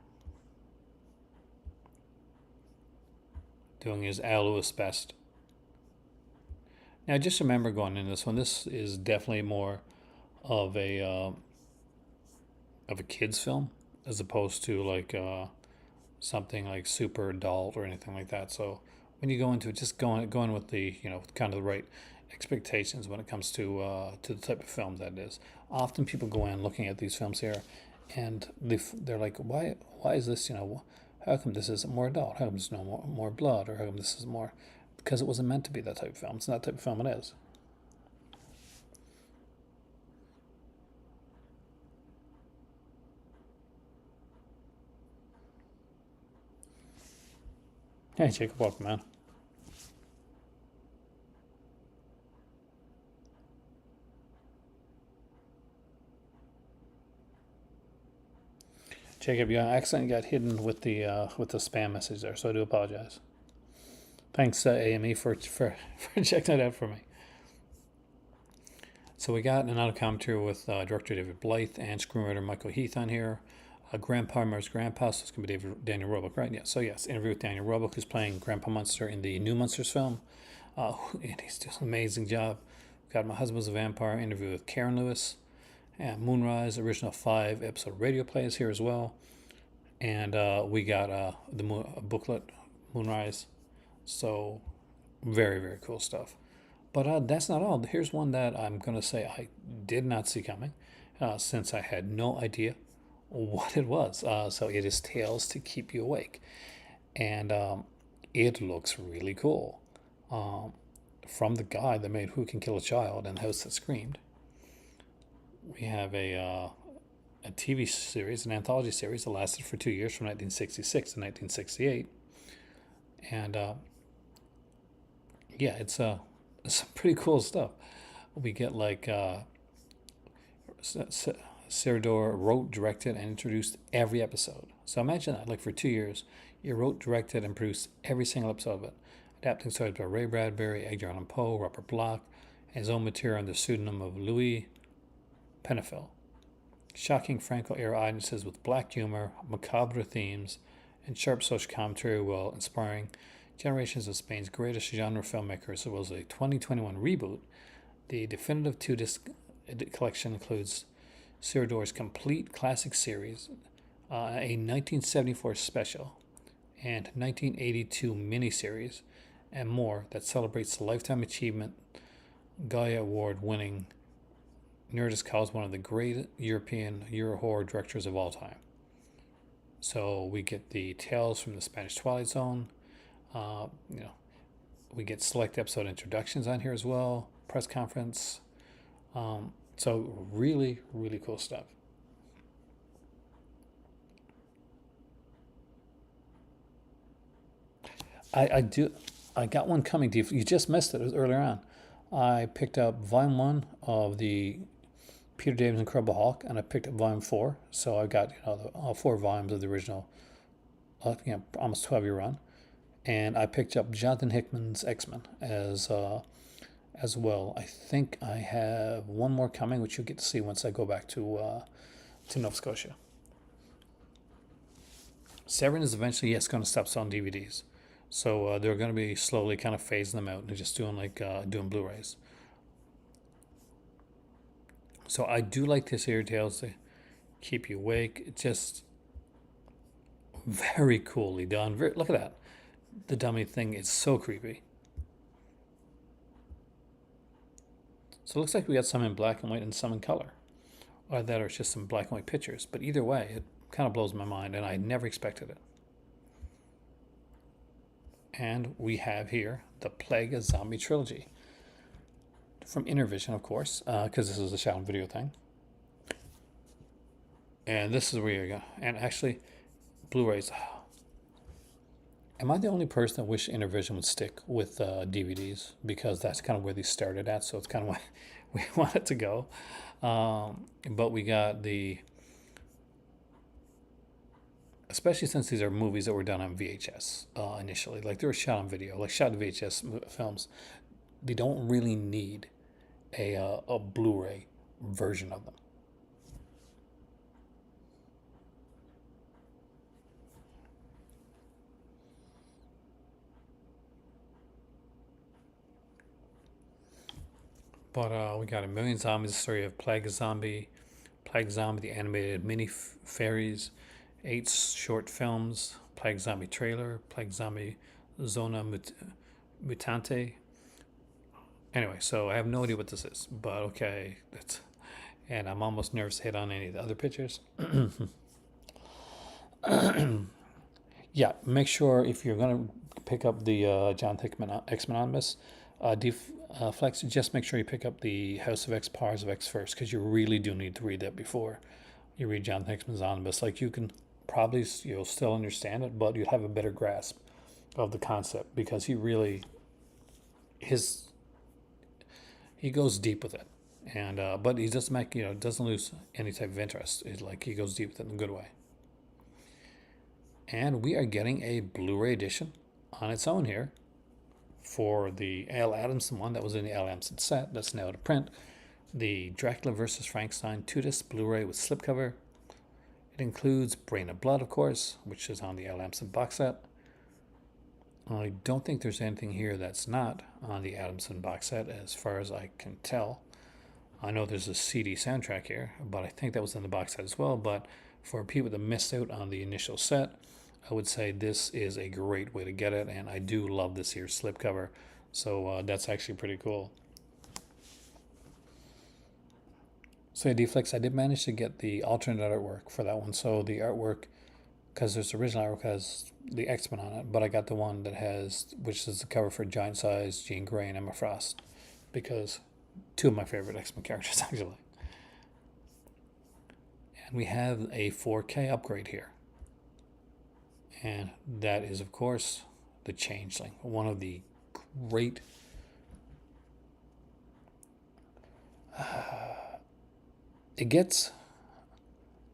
doing his Al Lewis best. Now, just remember going in this one, this is definitely more of a kids film as opposed to like something like super adult or anything like that. So when you go into it, just going with the kind of the right expectations when it comes to the type of film that it is. Often people go in looking at these films here, and they're like, why is this, how come this isn't more adult? How come there's no more blood? Or how come this is more? because it wasn't meant to be that type of film. It's not that type of film it is. Hey, Jacob, welcome, man. Jacob, your accent got hidden with the spam message there, so I do apologize. Thanks, AME, for checking that out for me. So we got another commentary with director David Blythe and screenwriter Michael Heath on here. Grandpa Murder's Grandpa, so it's going to be Daniel Roebuck, right? Yeah, so yes, interview with Daniel Roebuck, who's playing Grandpa Munster in the new Munsters film. And he's doing an amazing job. Got My Husband's a Vampire, interview with Karen Lewis. And Moonrise, original 5-episode radio play is here as well. And we got the booklet, Moonrise. So very, very cool stuff. But that's not all. Here's one that I'm going to say I did not see coming, since I had no idea what it was. So it is Tales to Keep You Awake. And it looks really cool. From the guy that made Who Can Kill a Child and The House That Screamed. We have a TV series, an anthology series that lasted for 2 years from 1966 to 1968. And yeah, it's some pretty cool stuff. We get like Serador wrote, directed, and introduced every episode. So imagine that, like for 2 years, you wrote, directed, and produced every single episode of it. Adapting stories by Ray Bradbury, Edgar Allan Poe, Robert Bloch, and his own material under the pseudonym of Louis Penafel. Shocking Franco-era audiences with black humor, macabre themes, and sharp social commentary while inspiring generations of Spain's greatest genre filmmakers. It was a 2021 reboot. The definitive 2-disc collection includes Serador's complete classic series, a 1974 special, and 1982 miniseries, and more that celebrates the lifetime achievement Goya Award-winning Nerdist calls one of the great European Euro horror directors of all time. So we get the Tales from the Spanish Twilight Zone. We get select episode introductions on here as well. Press conference. So really, really cool stuff. I got one coming to you. You just missed it. It was earlier on. I picked up volume 1 of the Peter David's Incredible Hulk, and I picked up volume 4. So I got all 4 volumes of the original, almost 12-year run. And I picked up Jonathan Hickman's X-Men as well. I think I have one more coming, which you'll get to see once I go back to Nova Scotia. Severin is eventually, going to stop selling DVDs. So they're going to be slowly kind of phasing them out and just doing doing Blu-rays. So I do like this here, Tales to Keep You Awake. It's just very coolly done. Look at that. The dummy thing is so creepy. So it looks like we got some in black and white and some in color. Or that, or it's just some black and white pictures. But either way, it kind of blows my mind, and I never expected it. And we have here the Plague of Zombie trilogy. From Intervision, of course, because this is a shout and video thing. And this is where you go. And actually, Blu-rays. Am I the only person that wish Intervision would stick with DVDs? Because that's kind of where they started at, so it's kind of why we want it to go. But we got especially since these are movies that were done on VHS initially. Like they were shot on video, like shot VHS films. They don't really need a Blu-ray version of them. But we got A Million Zombies, the story of Plague Zombie, the animated mini fairies, 8 short films, Plague Zombie trailer, Plague Zombie Zona Mutante. Anyway, so I have no idea what this is, but okay, and I'm almost nervous to hit on any of the other pictures. Yeah, make sure if you're going to pick up the John Hickman X-Men Omnibus, Flex, just make sure you pick up the House of X, Powers of X first, because you really do need to read that before you read John Hickman's Omnibus. Like, you can probably, you'll still understand it, but you'll have a better grasp of the concept, because he really, he goes deep with it. And but he doesn't make, doesn't lose any type of interest. It's like he goes deep with it in a good way. And we are getting a Blu-ray edition on its own here for the Al Adamson one that was in the Al Adamson set that's now to print. The Dracula vs. Frankenstein 2-disc Blu-ray with slipcover. It includes Brain of Blood, of course, which is on the Al Adamson box set. I don't think there's anything here that's not on the Adamson box set, as far as I can tell. I know there's a CD soundtrack here, but I think that was in the box set as well. But for people that missed out on the initial set, I would say this is a great way to get it, and I do love this here slipcover, so that's actually pretty cool. So yeah, D-Flex, I did manage to get the alternate artwork for that one. So the artwork, because there's original artwork has the X-Men on it, but I got the one that has, which is the cover for Giant Size, Jean Grey, and Emma Frost, because two of my favorite X-Men characters, actually. And we have a 4K upgrade here. And that is, of course, the Changeling, one of the great it gets,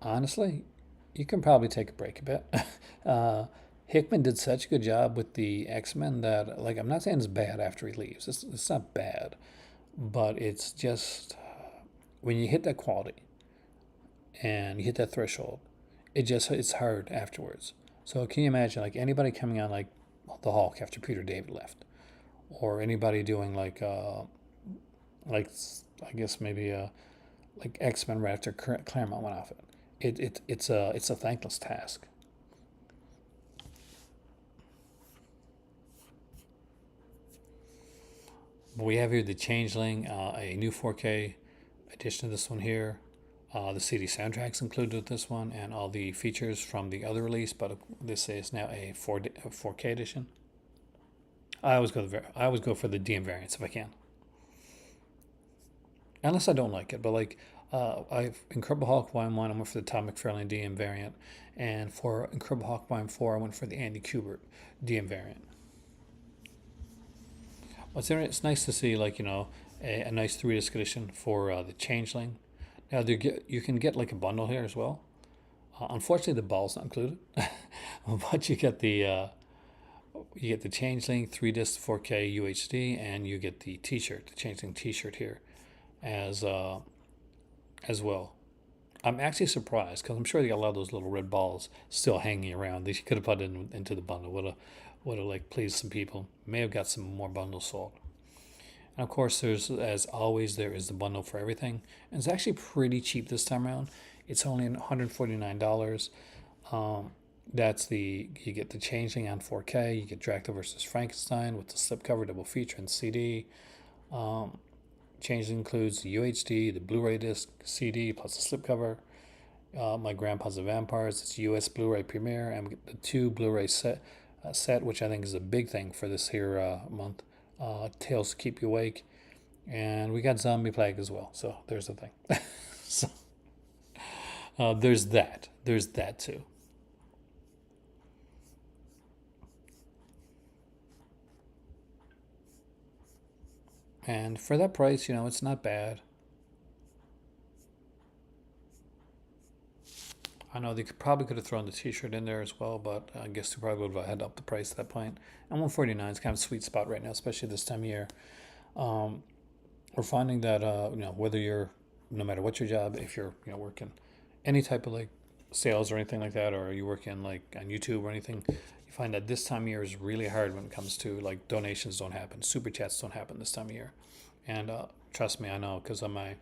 honestly, you can probably take a break a bit. Hickman did such a good job with the X-Men that, like, I'm not saying it's bad after he leaves. It's not bad, but it's just when you hit that quality and you hit that threshold, it's hard afterwards. So can you imagine, like, anybody coming on like the Hulk after Peter David left, or anybody doing like I guess maybe like X-Men right after Claremont went off it. It's a thankless task. We have here the Changeling, a new 4K edition of this one here. The CD soundtrack's included with this one, and all the features from the other release, but this is now a 4K edition. I always go for the DM variants if I can, unless I don't like it. But like, I've Incredible Hulk Volume 1, I went for the Todd McFarlane DM variant, and for Incredible Hulk Volume 4, I went for the Andy Kubert DM variant. It's nice to see, like, a nice 3-disc edition for the Changeling. Now you can get like a bundle here as well. Unfortunately, the ball's not included, but you get the Changeling 3-disc 4K UHD, and you get the T-shirt, the Changeling T-shirt here, as well. I'm actually surprised, because I'm sure they got a lot of those little red balls still hanging around. They could have put it into the bundle. Would have like pleased some people. May have got some more bundles sold. And of course, as always, there is the bundle for everything. And it's actually pretty cheap this time around. It's only $149. You get the Changeling on 4K. You get Dracula vs. Frankenstein with the slipcover double feature and CD. Changeling includes the UHD, the Blu-ray disc, CD, plus the slipcover. My Grandpa's a Vampires. It's US Blu-ray premiere, and the 2 Blu-ray set, which I think is a big thing for this here month. Tales to Keep You Awake, and we got Zombie Plague as well. So there's the thing. So there's that. There's that too. And for that price, it's not bad. I know they probably could have thrown the T-shirt in there as well, but I guess they probably would have had up the price at that point. And $149 is kind of a sweet spot right now, especially this time of year. We're finding that whether you're, no matter what your job, if you're working any type of like sales or anything like that, or you work in like on YouTube or anything, you find that this time of year is really hard when it comes to like donations don't happen, super chats don't happen this time of year, and trust me, I know, because of mine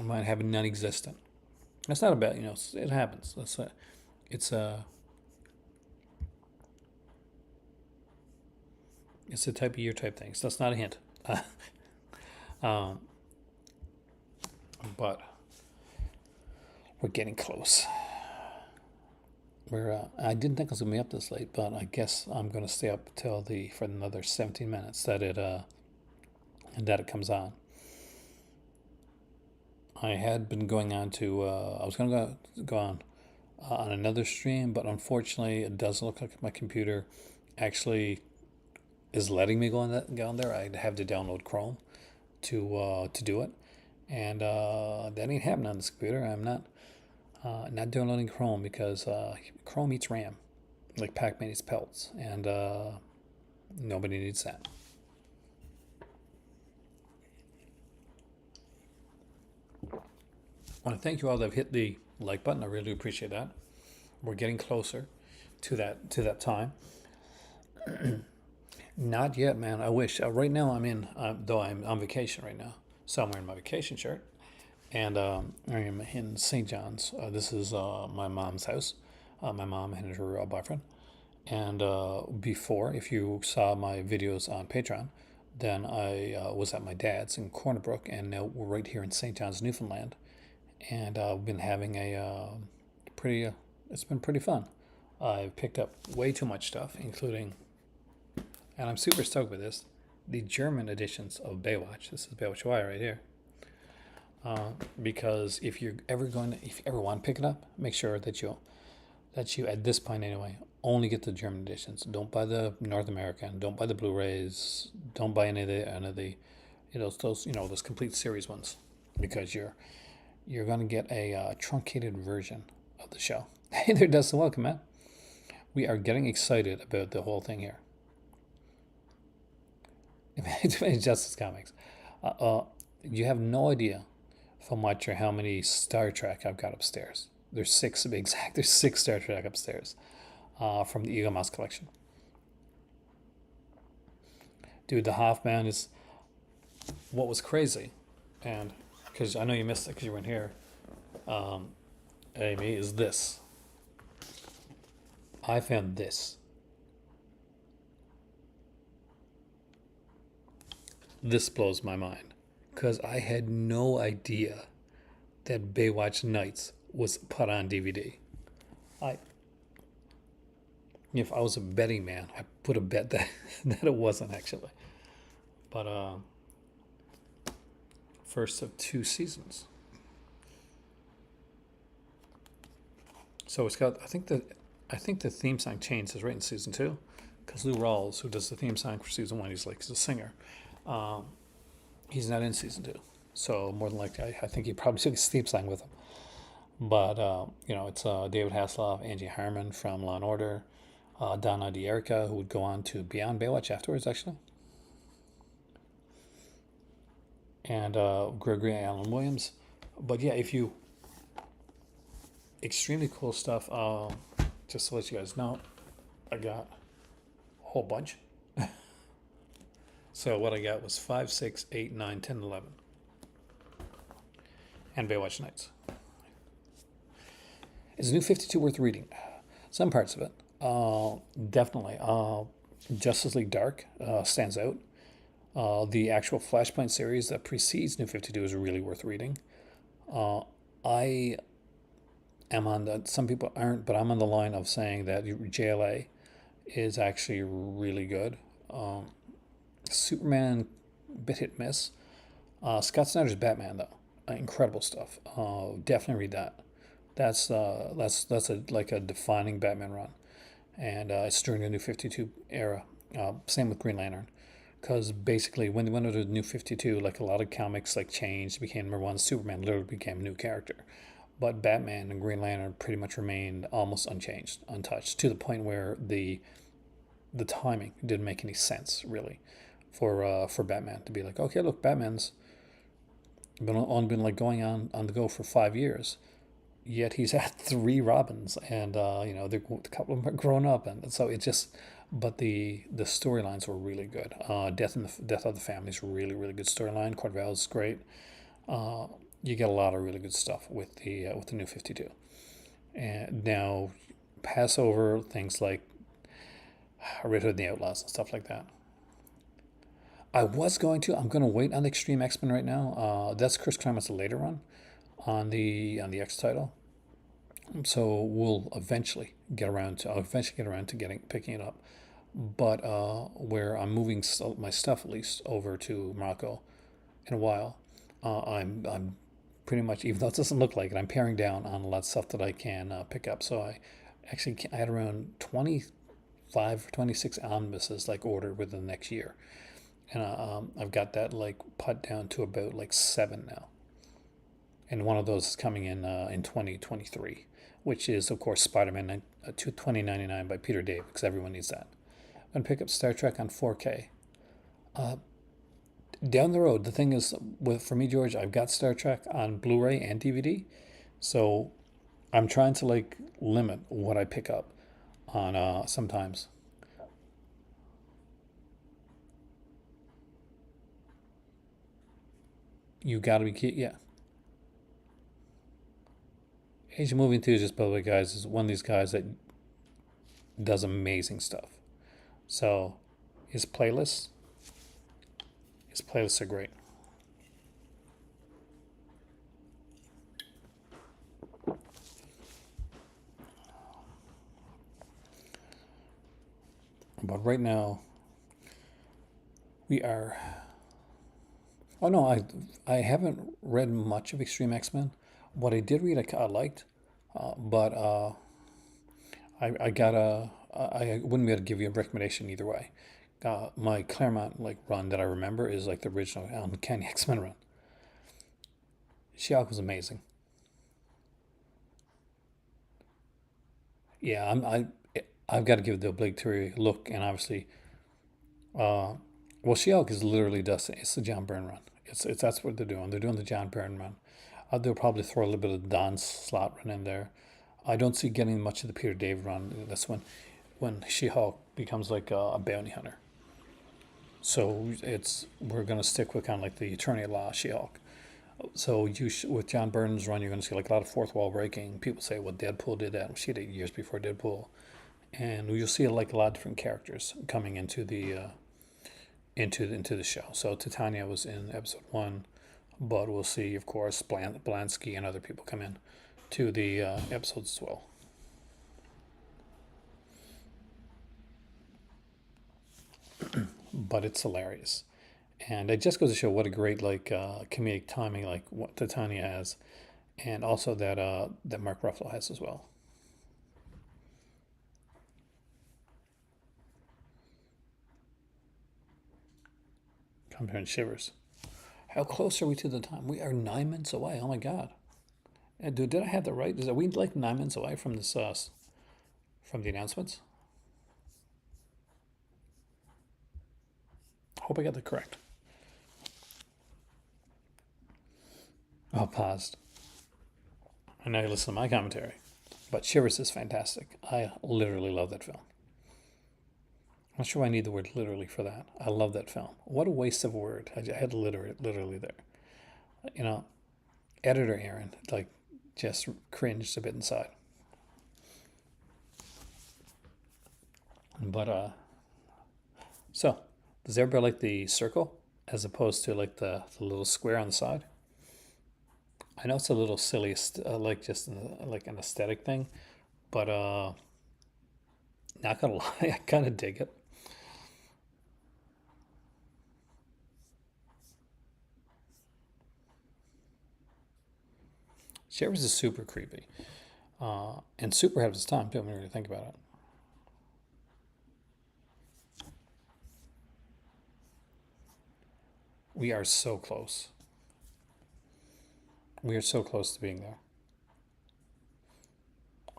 having non-existent. That's not a bad, it happens. It's a type of year type thing. So that's not a hint. But we're getting close. I didn't think it was gonna be up this late, but I guess I'm gonna stay up till for another 17 minutes that it comes on. I had been going on to I was gonna go on another stream, but unfortunately, it doesn't look like my computer actually is letting me go on there. I'd have to download Chrome to do it, and that ain't happening on this computer. I'm not downloading Chrome because Chrome eats RAM, like Pac-Man eats pelts, and nobody needs that. I want to thank you all that have hit the like button. I really appreciate that. We're getting closer to that time. Not yet, man. I wish. Right now, though I'm on vacation right now, so I'm wearing my vacation shirt, and I am in St. John's. This is my mom's house. My mom and her boyfriend. And before, if you saw my videos on Patreon, then I was at my dad's in Corner Brook, and now we're right here in St. John's, Newfoundland. And I've been having it's been pretty fun. I've picked up way too much stuff, including, and I'm super stoked with this, the German editions of Baywatch. This is Baywatch Y right here. Because if you ever want to pick it up, make sure that you at this point anyway only get the German editions. Don't buy the North American. Don't buy the Blu-rays. Don't buy any of the those complete series ones, because you're going to get a truncated version of the show. Hey there, Dustin. Welcome, man. We are getting excited about the whole thing here. Justice Comics. You have no idea from what how many Star Trek I've got upstairs. There's 6 to be exact. There's 6 Star Trek upstairs from the Eagle Mouse collection. Dude, the Hoffman is what was crazy, and because I know you missed it because you weren't here, Amy, is this. I found this. This blows my mind because I had no idea that Baywatch Nights was put on DVD. If I was a betting man, I would have bet that that it wasn't actually. But first of 2 seasons. So it's got. I think the theme song changes right in season 2, because Lou Rawls, who does the theme song for season 1, he's a singer. He's not in season 2, so more than likely, I think he probably took his theme song with him. But it's David Hasselhoff, Angie Harmon from Law and Order, Donna D'Erica, who would go on to be on Baywatch afterwards, actually, and Gregory Allen Williams. But yeah, extremely cool stuff. Just to let you guys know, I got a whole bunch. So what I got was 5, 6, 8, 9, 10, 11. And Baywatch Nights. Is New 52 worth reading? Some parts of it. Definitely. Justice League Dark stands out. The actual Flashpoint series that precedes New 52 is really worth reading. I am on the, some people aren't, but I'm on the line of saying that JLA is actually really good. Superman, bit hit miss. Scott Snyder's Batman, though, incredible stuff. Definitely read that. That's a defining Batman run, and it's during the New 52 era. Same with Green Lantern, because basically when they went into the New 52, like a lot of comics changed, became number one. Superman literally became a new character, but Batman and Green Lantern pretty much remained almost unchanged, untouched, to the point where the timing didn't make any sense really for Batman to be like, okay, look, Batman's been going on the go for 5 years, yet he's had 3 Robins, and a couple of them are grown up, and so it just. But the storylines were really good. Death of the Family is a really, really good storyline. Corvallis is great. You get a lot of really good stuff with the New 52. And now pass over things like Red Hood and the Outlaws and stuff like that. I'm going to wait on the Extreme X-Men right now. That's Chris Claremont's later run on the X title. So we'll eventually get around to. I'll eventually get around to picking it up. But where I'm moving my stuff at least over to Morocco in a while, I'm pretty much, even though it doesn't look like it, I'm paring down on a lot of stuff that I can pick up. So I had around 25 or 26 omnibuses like ordered within the next year, and I've got that like put down to about like 7 now. And one of those is coming in 2023, which is of course Spider-Man 2099 by Peter David, because everyone needs that. I'm gonna pick up Star Trek on 4K. Down the road, the thing is, for me, George, I've got Star Trek on Blu-ray and DVD, so I'm trying to like limit what I pick up on sometimes. You got to be yeah. Asian Movie Enthusiast, by the way, guys, is one of these guys that does amazing stuff. So his playlists, his playlists are great. But right now, we are. Oh no, I haven't read much of Extreme X-Men. What I did read, I liked, but I gotta. I wouldn't be able to give you a recommendation either way. My Claremont like run that I remember is like the original Uncanny X-Men run. She-Hulk was amazing. Yeah, I've got to give the obligatory look, and obviously, well, She-Hulk is literally does it's the John Byrne run. It's that's what they're doing. They're doing the John Byrne run. They'll probably throw a little bit of Don Slott run in there. I don't see getting much of the Peter Dave run. That's when She-Hulk becomes like a bounty hunter. So we're gonna stick with kind of like the Attorney Law She-Hulk. So with John Byrne's run, you're gonna see like a lot of fourth wall breaking. People say, well, Deadpool did that. She did it years before Deadpool, and you'll see like a lot of different characters coming into the show. So Titania was in episode 1, but we'll see, of course, Blansky and other people come in to the episodes as well. But it's hilarious, and it just goes to show what a great like comedic timing like what Titania has, and also that Mark Ruffalo has as well. Come here and shivers. How close are we to the time? We are 9 minutes away. Oh my god! Dude, did I have that right? Is that we like 9 minutes away from this from the announcements? Hope I got that correct. Oh, paused. And now you listen to my commentary. But Shivers is fantastic. I literally love that film. I'm not sure why I need the word literally for that. I love that film. What a waste of a word. I had literally there. You know, editor Aaron, like, just cringed a bit inside. But, so, does everybody like the circle as opposed to like the little square on the side? I know it's a little silly, like just like an aesthetic thing, but not gonna lie, I kind of dig it. Shivers is super creepy, and super ahead of its time too. When you really think about it, we are so close. We are so close to being there.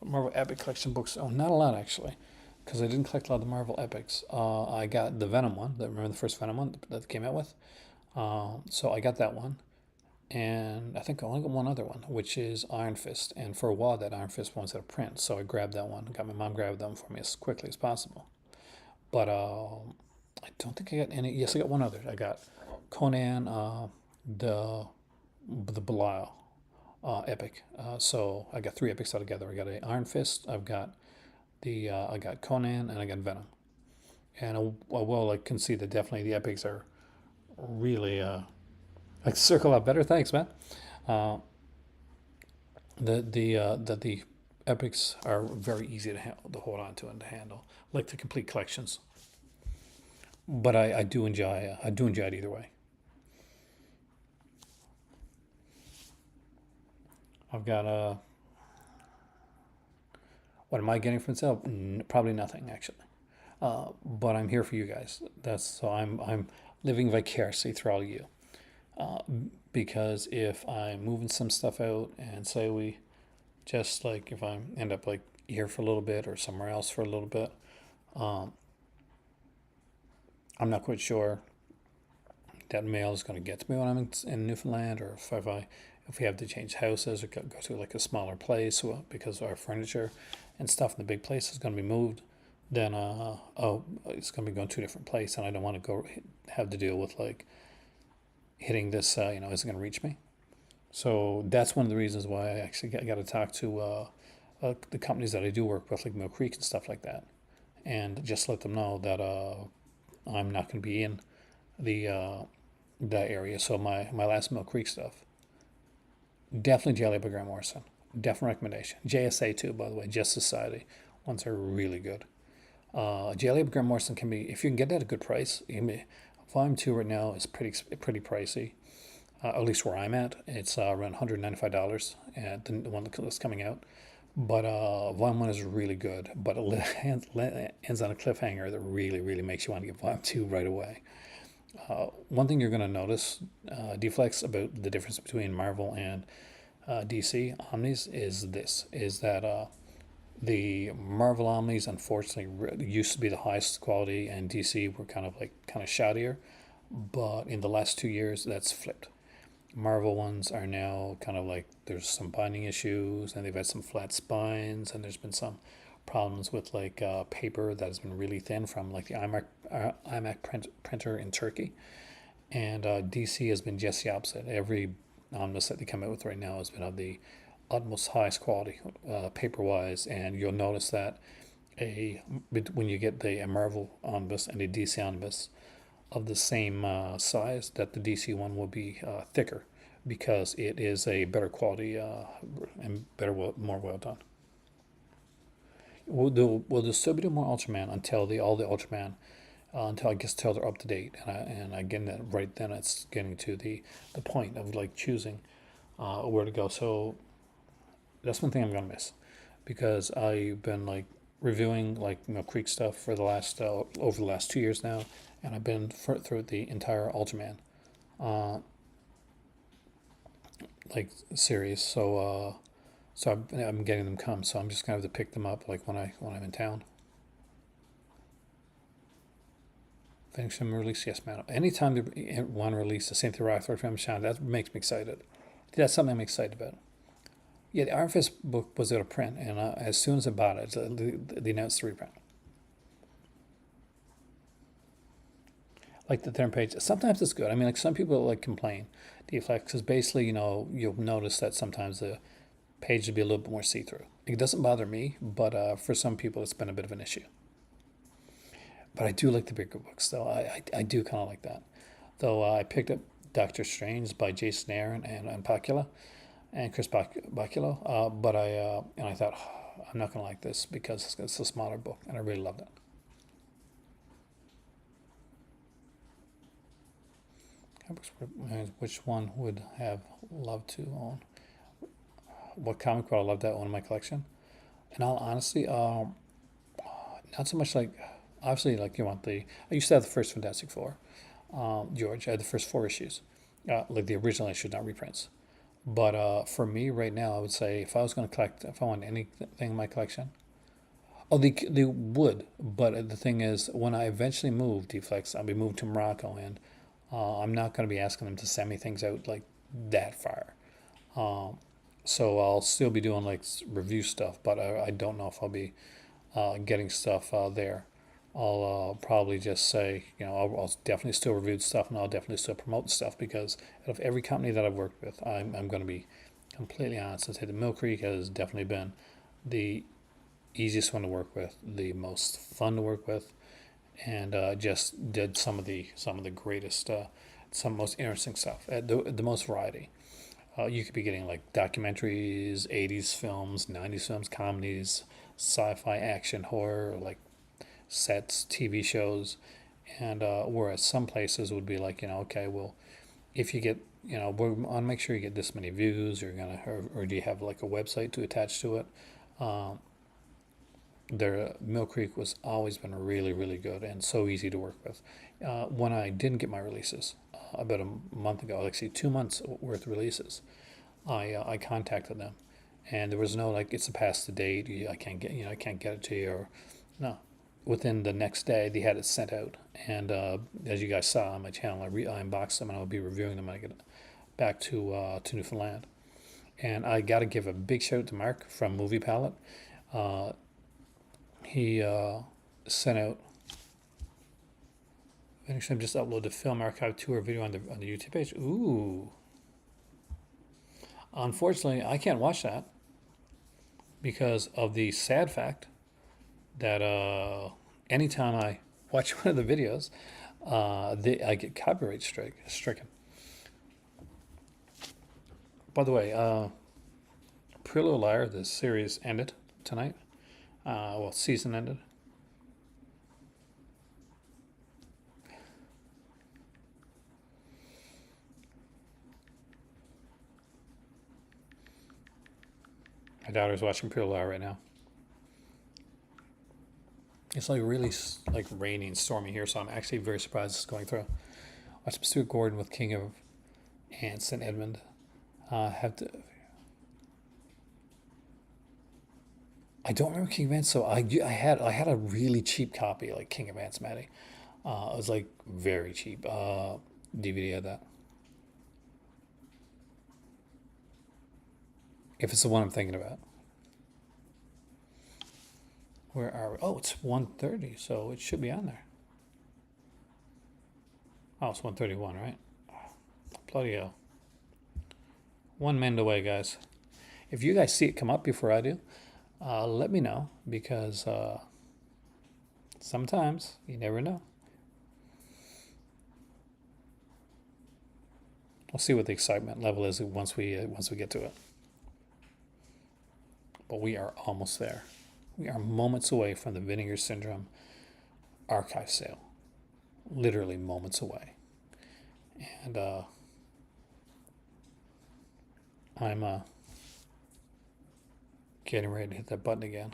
Marvel Epic Collection books. Oh, not a lot actually, because I didn't collect a lot of the Marvel Epics. I got the Venom one. Remember the first Venom one that they came out with? So I got that one, and I think I only got one other one, which is Iron Fist. And for a while, that Iron Fist one's out of print, so I grabbed that one. Got my mom grabbed them for me as quickly as possible. But I don't think I got any. Yes, I got one other. I got Conan, the Belial epic. So I got 3 epics altogether. I got a Iron Fist. I got Conan, and I got Venom. And I will like concede that definitely the epics are really like circle out better. Thanks, man. Uh, the epics are very easy to hold on to and to handle, like the complete collections. But I do enjoy it either way. I've got what am I getting from itself? Probably nothing actually. But I'm here for you guys. That's so I'm living vicariously through all of you. Because if I'm moving some stuff out and say we just like if I end up like here for a little bit or somewhere else for a little bit, um, I'm not quite sure that mail is going to get to me when I'm in Newfoundland, or if we have to change houses or go to like a smaller place because our furniture and stuff in the big place is going to be moved, then it's going to be going to a different place, and I don't want to go have to deal with like hitting this, is it going to reach me? So that's one of the reasons why I actually got to talk to the companies that I do work with, like Mill Creek and stuff like that, and just let them know that I'm not going to be in the that area. So my last Mill Creek stuff, definitely Jelly by Grant Morrison, definite recommendation. JSA too, by the way, Just Society ones are really good. Jelly by Grant Morrison can be, if you can get that at a good price. Volume 2 right now is pretty pricey. At least where I'm at, it's around $195 at the one that's coming out. But Volume 1 is really good, but it ends on a cliffhanger that really, really makes you want to get Volume 2 right away. One thing you're going to notice, Deflex, about the difference between Marvel and DC Omnis is that the Marvel Omnis, unfortunately, used to be the highest quality, and DC were kind of shoddier. But in the last 2 years, that's flipped. Marvel ones are now kind of like there's some binding issues, and they've had some flat spines, and there's been some problems with like paper that has been really thin from like the iMac printer in Turkey. And DC has been just the opposite. Every omnibus that they come out with right now has been of the utmost highest quality paper wise, and you'll notice that when you get the Marvel omnibus and a DC omnibus of the same size, that the DC one will be thicker because it is a better quality and more well done. We'll still be doing more Ultraman until all the Ultraman until I guess till they're up to date, and again that right then it's getting to the point of like choosing where to go. So that's one thing I'm gonna miss, because I've been like reviewing like Mill Creek stuff for the last over the last 2 years now, and I've been through the entire Ultraman like series. So I'm getting them come. So I'm just gonna have to pick them up like when I'm in town. Finish them release, yes, man. Anytime they want to release the Cynthia Rothrock from China, that makes me excited. That's something I'm excited about. Yeah, the Iron Fist book was out of print, and as soon as I bought it, they announced the reprint. Like the third page, sometimes it's good. I mean, like some people like complain, deflect, because basically, you'll notice that sometimes the page will be a little bit more see-through. It doesn't bother me, but for some people, it's been a bit of an issue. But I do like the bigger books, though. I do kind of like that. Though I picked up Doctor Strange by Jason Aaron and Bakula, and Chris Bakula, but I thought, oh, I'm not going to like this because it's a smaller book, and I really loved it. Which one would have loved to own? What comic would I love to own in my collection? In all honesty, not so much like, obviously, like I used to have the first Fantastic Four, George. I had the first 4 issues, like the original issue, not reprints. But for me right now, I would say if I want anything in my collection, they would. But the thing is, when I eventually move, Deflex, I'll be moved to Morocco, and I'm not going to be asking them to send me things out like that far. So I'll still be doing like review stuff, but I don't know if I'll be getting stuff there. I'll probably just say, I'll definitely still review stuff, and I'll definitely still promote stuff, because out of every company that I've worked with, I'm going to be completely honest and say that Mill Creek has definitely been the easiest one to work with, the most fun to work with, and just did some of the greatest, some most interesting stuff, the most variety. You could be getting like documentaries, 80s films, 90s films, comedies, sci-fi, action, horror, like sets, TV shows, and whereas some places would be like, okay, well, if you get, we want to make sure you get this many views, or do you have like a website to attach to it? Their Mill Creek was always been really, really good and so easy to work with. When I didn't get my releases about a month ago, actually 2 months worth of releases, I contacted them, and there was no like it's past the date. I can't get it to you, or no. Within the next day, they had it sent out, and as you guys saw on my channel, I unboxed them, and I'll be reviewing them when I get back to Newfoundland. And I got to give a big shout out to Mark from Movie Palette. He sent out. Actually, I'm just uploaded the film archive tour video on the YouTube page. Ooh. Unfortunately, I can't watch that because of the sad fact that anytime I watch one of the videos, I get copyright stricken. By the way, Pretty Little Liar, the series ended tonight. Season ended. My daughter's watching Pretty Little Liar right now. It's like really like rainy and stormy here, so I'm actually very surprised it's going through. Watch some Stuart Gordon with King of Ants and Edmund. I don't remember King of Ants, so I had a really cheap copy, like King of Ants, Maddie. It was like very cheap. DVD of that. If it's the one I'm thinking about. Where are we? Oh, it's 1:30, so it should be on there. Oh, it's 1:31, right? Bloody hell. 1 minute away, guys. If you guys see it come up before I do, let me know, because sometimes you never know. We'll see what the excitement level is once we get to it. But we are almost there. We are moments away from the Vinegar Syndrome archive sale. Literally moments away. And I'm getting ready to hit that button again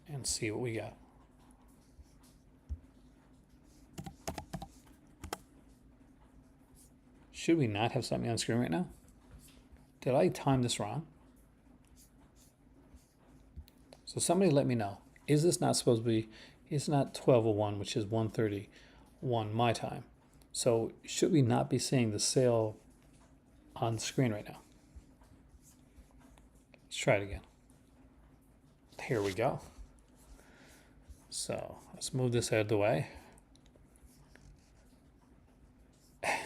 and see what we got. Should we not have something on screen right now? Did I time this wrong? So somebody let me know. Is this not supposed to be, it's not 12:01, which is 1:31 my time. So should we not be seeing the sale on the screen right now? Let's try it again. Here we go. So let's move this out of the way.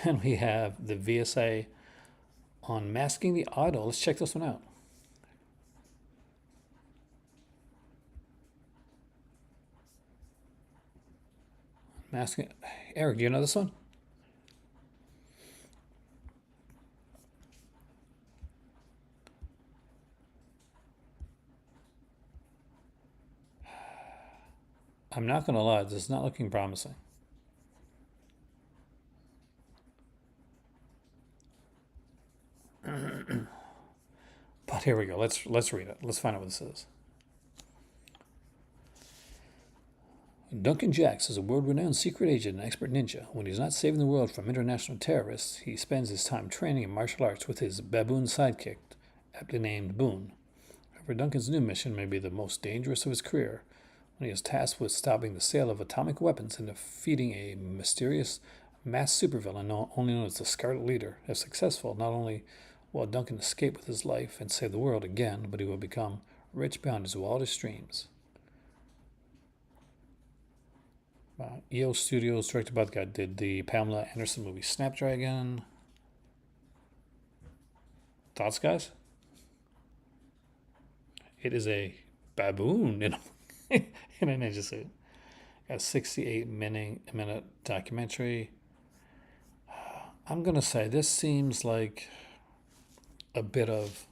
And we have the VSA on Masking the Idol. Let's check this one out. Masking. Eric, do you know this one? I'm not going to lie, this is not looking promising. But here we go. Let's read it. Let's find out what this is. Duncan Jacks is a world-renowned secret agent and expert ninja. When he's not saving the world from international terrorists, he spends his time training in martial arts with his baboon sidekick, aptly named Boone. However, Duncan's new mission may be the most dangerous of his career, when he is tasked with stopping the sale of atomic weapons and defeating a mysterious mass supervillain only known as the Scarlet Leader. If successful, not only will Duncan escape with his life and save the world again, but he will become rich beyond his wildest dreams. EO Studios, directed by the guy did the Pamela Anderson movie Snapdragon. Thoughts, guys? It is a baboon in a ninja suit. Got a 68-minute documentary. I'm gonna say this seems like a bit of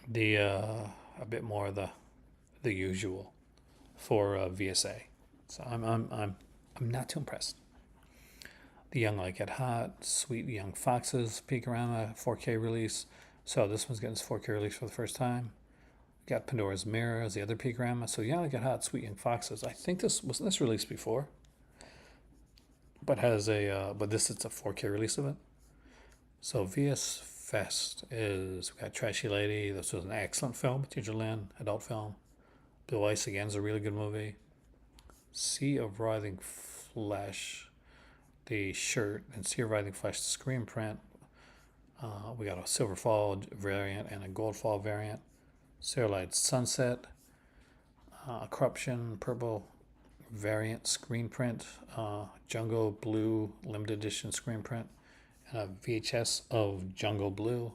the a bit more of the usual for VSA. So I'm not too impressed. The Young Like It Hot, Sweet Young Foxes, Peakorama 4K release. So this one's getting its 4K release for the first time. Got Pandora's Mirror as the other Peakorama. So Young Like It Hot, Sweet Young Foxes. I think this wasn't this released before, but has a but this is a 4K release of it. So VS Fest is we got Trashy Lady. This was an excellent film. Teacher Lynn, adult film. Blue Ice again is a really good movie. Sea of Writhing Flesh, the shirt, and Sea of Writhing Flesh, the screen print. We got a Silver Fall variant and a Gold Fall variant. Starlight Sunset, Corruption, purple variant screen print, Jungle Blue limited edition screen print, and a VHS of Jungle Blue.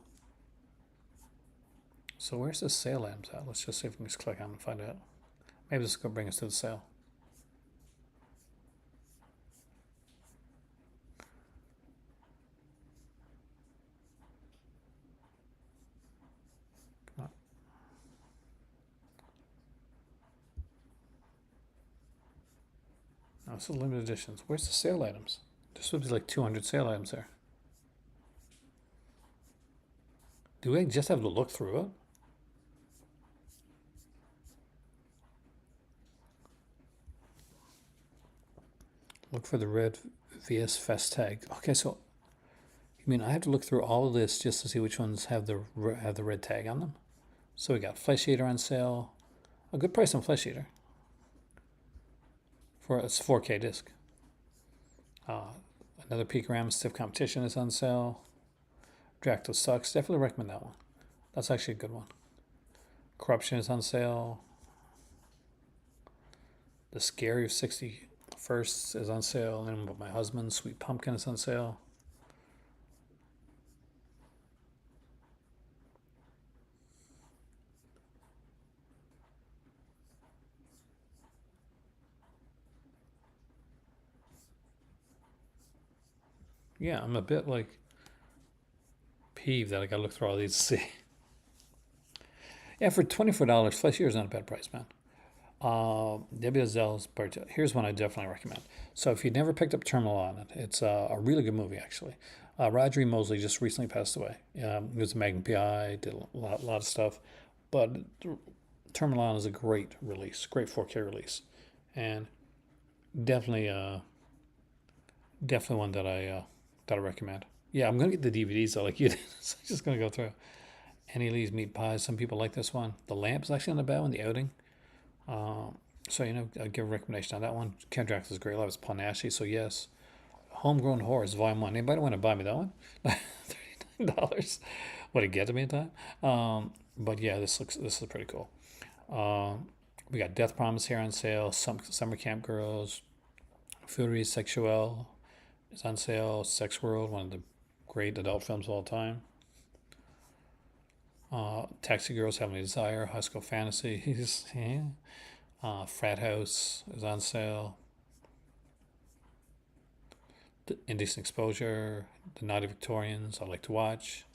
So where's the sale items at? Let's just see if we can just click on and find out. Maybe this is going to bring us to the sale. Come on. No, this is limited editions. Where's the sale items? This would be like 200 sale items there. Do we just have to look through it? Look for the red VS Fest tag. Okay, so you mean I have to look through all of this just to see which ones have the red tag on them? So we got Flesh Eater on sale. A good price on Flesh Eater. For it's a 4K disc. Another Peakorama Stiff Competition is on sale. Dracto Sucks. Definitely recommend that one. That's actually a good one. Corruption is on sale. The Scary of 61st is on sale. And with My Husband, Sweet Pumpkin is on sale. Yeah, I'm a bit like peeved that I gotta look through all these to see. Yeah, for $24, Flesh Eater is not a bad price, man. Debbie Zell's birthday. Here's one I definitely recommend. So if you've never picked up Terminal on it, it's a really good movie actually. Roger E. Mosley just recently passed away. He was a Magnum PI, did a lot of stuff, but Terminal on is a great release, great 4K release, and definitely definitely one that I recommend. Yeah, I'm gonna get the DVDs though, like you did. So I'm just gonna go through. Annie Lee's Meat Pies. Some people like this one. The Lamp is actually on the bad one. The Outing. So I'll give a recommendation on that one. Ken Drax is great. I love it's Paul Nashi. So yes, Homegrown Horrors Volume 1. Anybody want to buy me that one? $39. Would it get to me in time? But yeah, this is pretty cool. We got Death Promise here on sale. Summer Camp Girls. Fury Sexuelle is on sale. Sex World, one of the great adult films of all time. Taxi Girls Heavenly Desire, High School Fantasies, yeah. Frat House is on sale. The Indecent Exposure, The Naughty Victorians, I Like to Watch.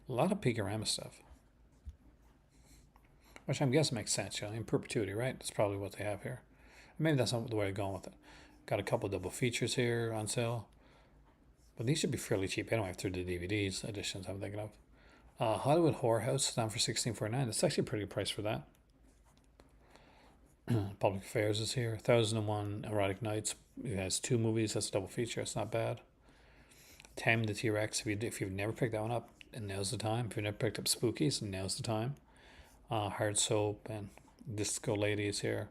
A lot of Peakorama stuff. Which I'm guessing makes sense, you know, in perpetuity, right? That's probably what they have here. Maybe that's not the way they're going with it. Got a couple double features here on sale. But these should be fairly cheap anyway through the DVDs editions I'm thinking of. Hollywood Horror House is down for $16.49. That's actually a pretty good price for that. Public Affairs is here. 1001 Erotic Nights. It has 2 movies. That's a double feature. It's not bad. Tammy the T-Rex. If you've never picked that one up, and now's the time. If you've never picked up Spookies, and now's the time. Hard Soap and Disco Lady is here.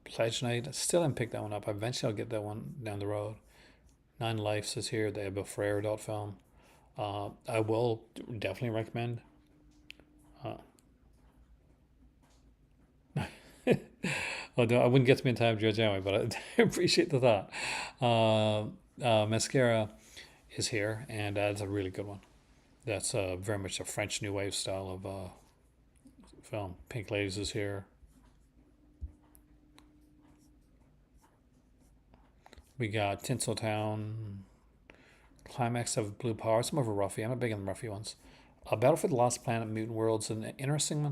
Pledge Night. I still haven't picked that one up. Eventually I'll get that one down the road. 9 Lives is here, the Abel Freire adult film. I will definitely recommend. Although I wouldn't get to me in time to judge anyway, but I appreciate the thought. Mascara is here, and that's a really good one. That's very much a French New Wave style of film. Pink Ladies is here. We got Tinseltown, Climax of Blue Power. Some of a roughie. I'm not big on the roughie ones. Battle for the Lost Planet, Mutant Worlds, an interesting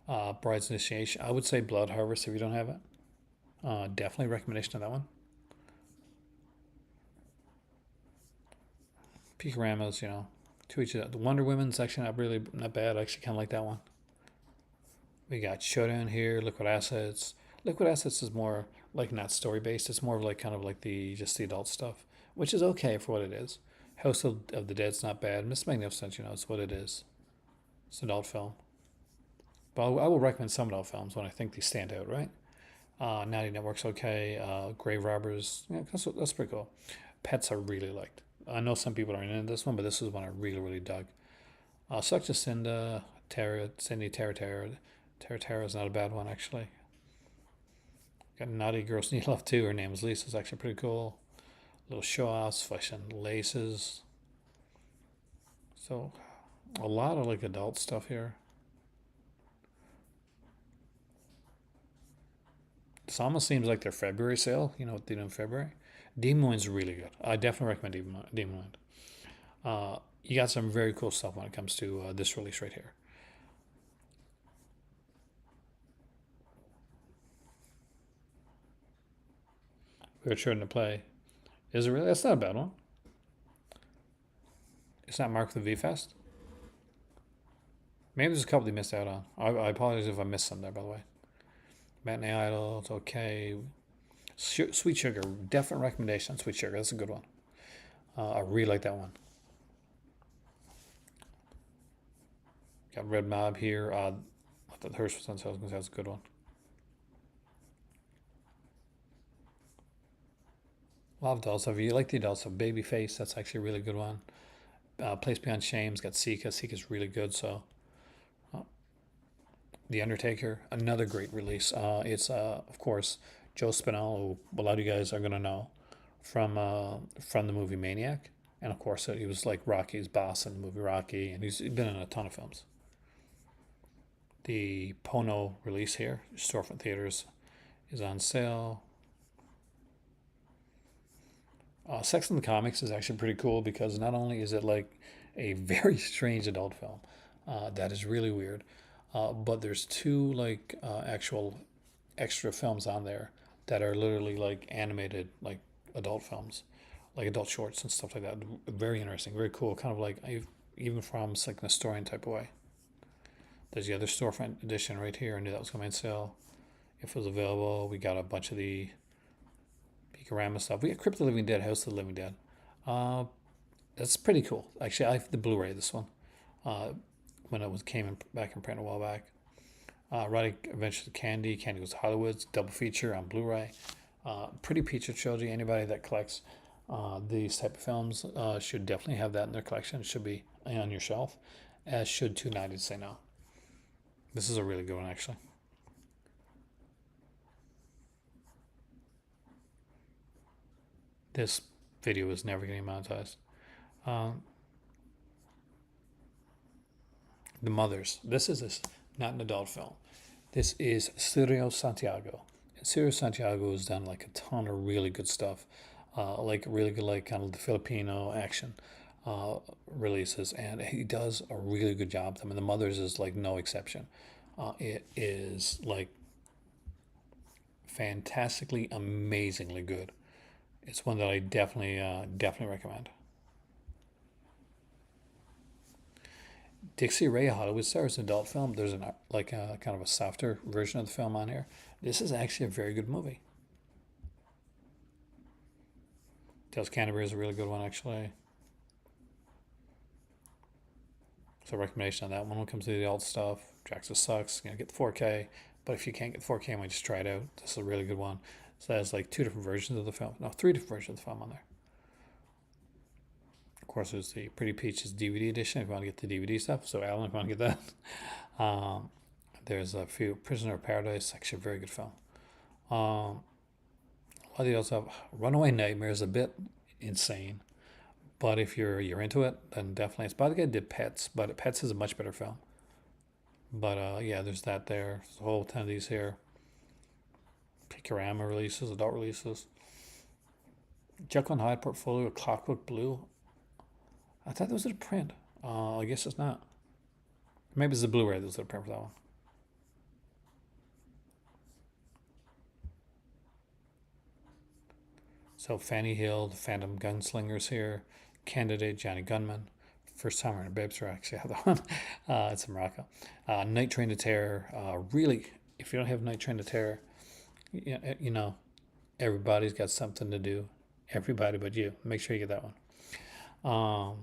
one. Bride's Initiation. I would say Blood Harvest if you don't have it. Definitely recommendation of that one. Picaramas, to each other. The Wonder Woman's actually not bad. I actually kind of like that one. We got Showdown here, Liquid Assets. Liquid Assets is more like not story based. It's more of like kind of like just the adult stuff, which is okay for what it is. House of the Dead's not bad. Miss Magnificent, it's what it is. It's an adult film. But I will recommend some adult films when I think they stand out, right? Naughty Network's okay. Grave Robbers, yeah, that's pretty cool. Pets I really liked. I know some people aren't into this one, but this is one I really, really dug. Such a Cinda, Cindy, Terra is not a bad one, actually. Got Naughty Girls Need Love too. Her name is Lisa. It's actually pretty cool. Little show-offs, fashion laces. So, a lot of like adult stuff here. This almost seems like their February sale. You know what they do in February? Demon Wind's really good. I definitely recommend Demon Wind. You got some very cool stuff when it comes to this release right here. We're trying to play. Is it really? That's not a bad one. It's not marked with V-Fest. Maybe there's a couple you missed out on. I apologize if I missed some there, by the way. Matinee Idol, it's okay. Sweet Sugar, definite recommendation on Sweet Sugar. That's a good one. I really like that one. Got Red Mob here. I thought hers was on sale. That's a good one. A lot of adults. If you like the adults, of Babyface, that's actually a really good one. Place Beyond Shame's got Sika. Sika's really good. So, The Undertaker, another great release. It's of course Joe Spinell, who a lot of you guys are gonna know from the movie Maniac, and of course he was like Rocky's boss in the movie Rocky, and he's been in a ton of films. The Pono release here, Storefront Theaters, is on sale. Sex in the Comics is actually pretty cool because not only is it like a very strange adult film that is really weird, but there's two like actual extra films on there that are literally like animated like adult films, like adult shorts and stuff like that. Very interesting, very cool, kind of like even from like an historian type of way. There's the other Storefront edition right here. I knew that was coming on sale. If it was available, we got a bunch of the Peakorama stuff. We got Crypt of the Living Dead, House of the Living Dead. That's pretty cool. Actually, I have the Blu-ray this one when it came back in print a while back. Erotic Adventures of Candy, Candy Goes to Hollywood's double feature on Blu-ray. Pretty Picture Trilogy. Anybody that collects these type of films should definitely have that in their collection. It should be on your shelf, as should 290 Say No. This is a really good one, actually. This video is never getting monetized. The Mothers. This is not an adult film. This is Cirio Santiago. And Cirio Santiago has done like a ton of really good stuff, like really good, like kind of the Filipino action releases, and he does a really good job. I mean, The Mothers is like no exception. It is like fantastically, amazingly good. It's one that I definitely recommend. Dixie Ray Hollywood Stars adult film. There's an like a kind of a softer version of the film on here. This is actually a very good movie. Tales Canterbury is a really good one, actually. So recommendation on that one when it comes to the adult stuff. Draxus sucks. Get the 4K, but if you can't get 4K, I might just try it out. This is a really good one. So there's like two different versions of the film. No, three different versions of the film on there. Of course, there's the Pretty Peaches DVD edition if you want to get the DVD stuff. So Alan, if you want to get that. There's a few Prisoner of Paradise, actually a very good film. A lot of the others have Runaway Nightmare is a bit insane, but if you're into it, then definitely. It's by the guy who did Pets, but Pets is a much better film. But yeah, there's that there. There's a whole ton of these here. Pickorama releases, adult releases. Jekyll and Hyde portfolio, Clockwork Blue. I thought those are a print. I guess it's not. Maybe it's the Blu-ray that's a print for that one. So Fanny Hill, the Phantom Gunslingers here. Candidate, Johnny Gunman. First Timer and Babes are actually have that one. It's in Morocco. Night Train to Terror. Really, if you don't have Night Train to Terror, you know, everybody's got something to do. Everybody but you. Make sure you get that one.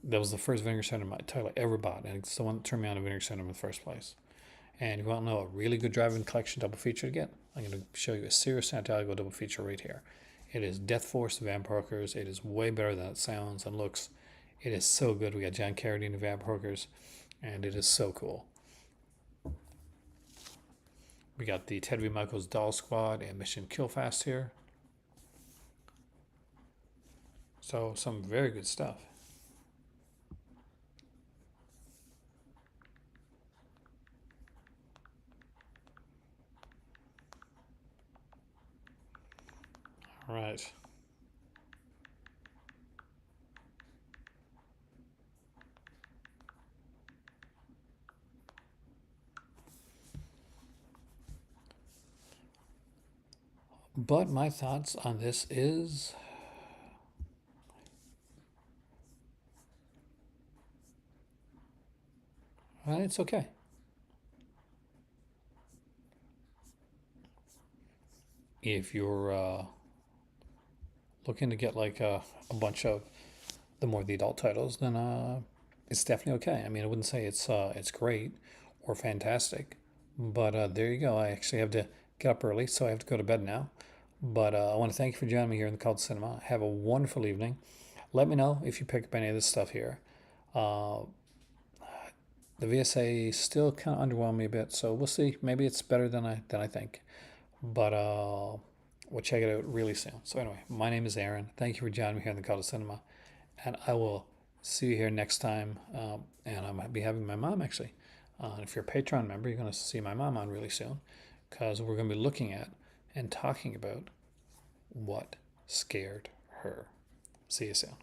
That was the first Vinegar Syndrome title I ever bought, and it's the one that turned me on to Vinegar Syndrome in the first place. And if you want to know a really good driving collection double feature to get, I'm going to show you a Sirius Santiago double feature right here. It is Death Force, the Vampire Hookers. It is way better than it sounds and looks. It is so good. We got John Carradine, the Vampire Hookers, and it is so cool. We got the Ted V. Michaels Doll Squad and Mission Kill Fast here. So some very good stuff. All right. But my thoughts on this is it's okay. If you're looking to get like a bunch of the adult titles, then it's definitely okay. I mean, I wouldn't say it's great or fantastic, but there you go. I actually have to get up early, so I have to go to bed now. But I want to thank you for joining me here in the Cult Cinema. Have a wonderful evening. Let me know if you pick up any of this stuff here. The VSA still kind of underwhelmed me a bit, so we'll see. Maybe it's better than I think. But we'll check it out really soon. So anyway, my name is Aaron. Thank you for joining me here in the Cult Cinema, and I will see you here next time. And I might be having my mom actually. If you're a Patreon member, you're going to see my mom on really soon, because we're going to be looking at and talking about what scared her. See you soon.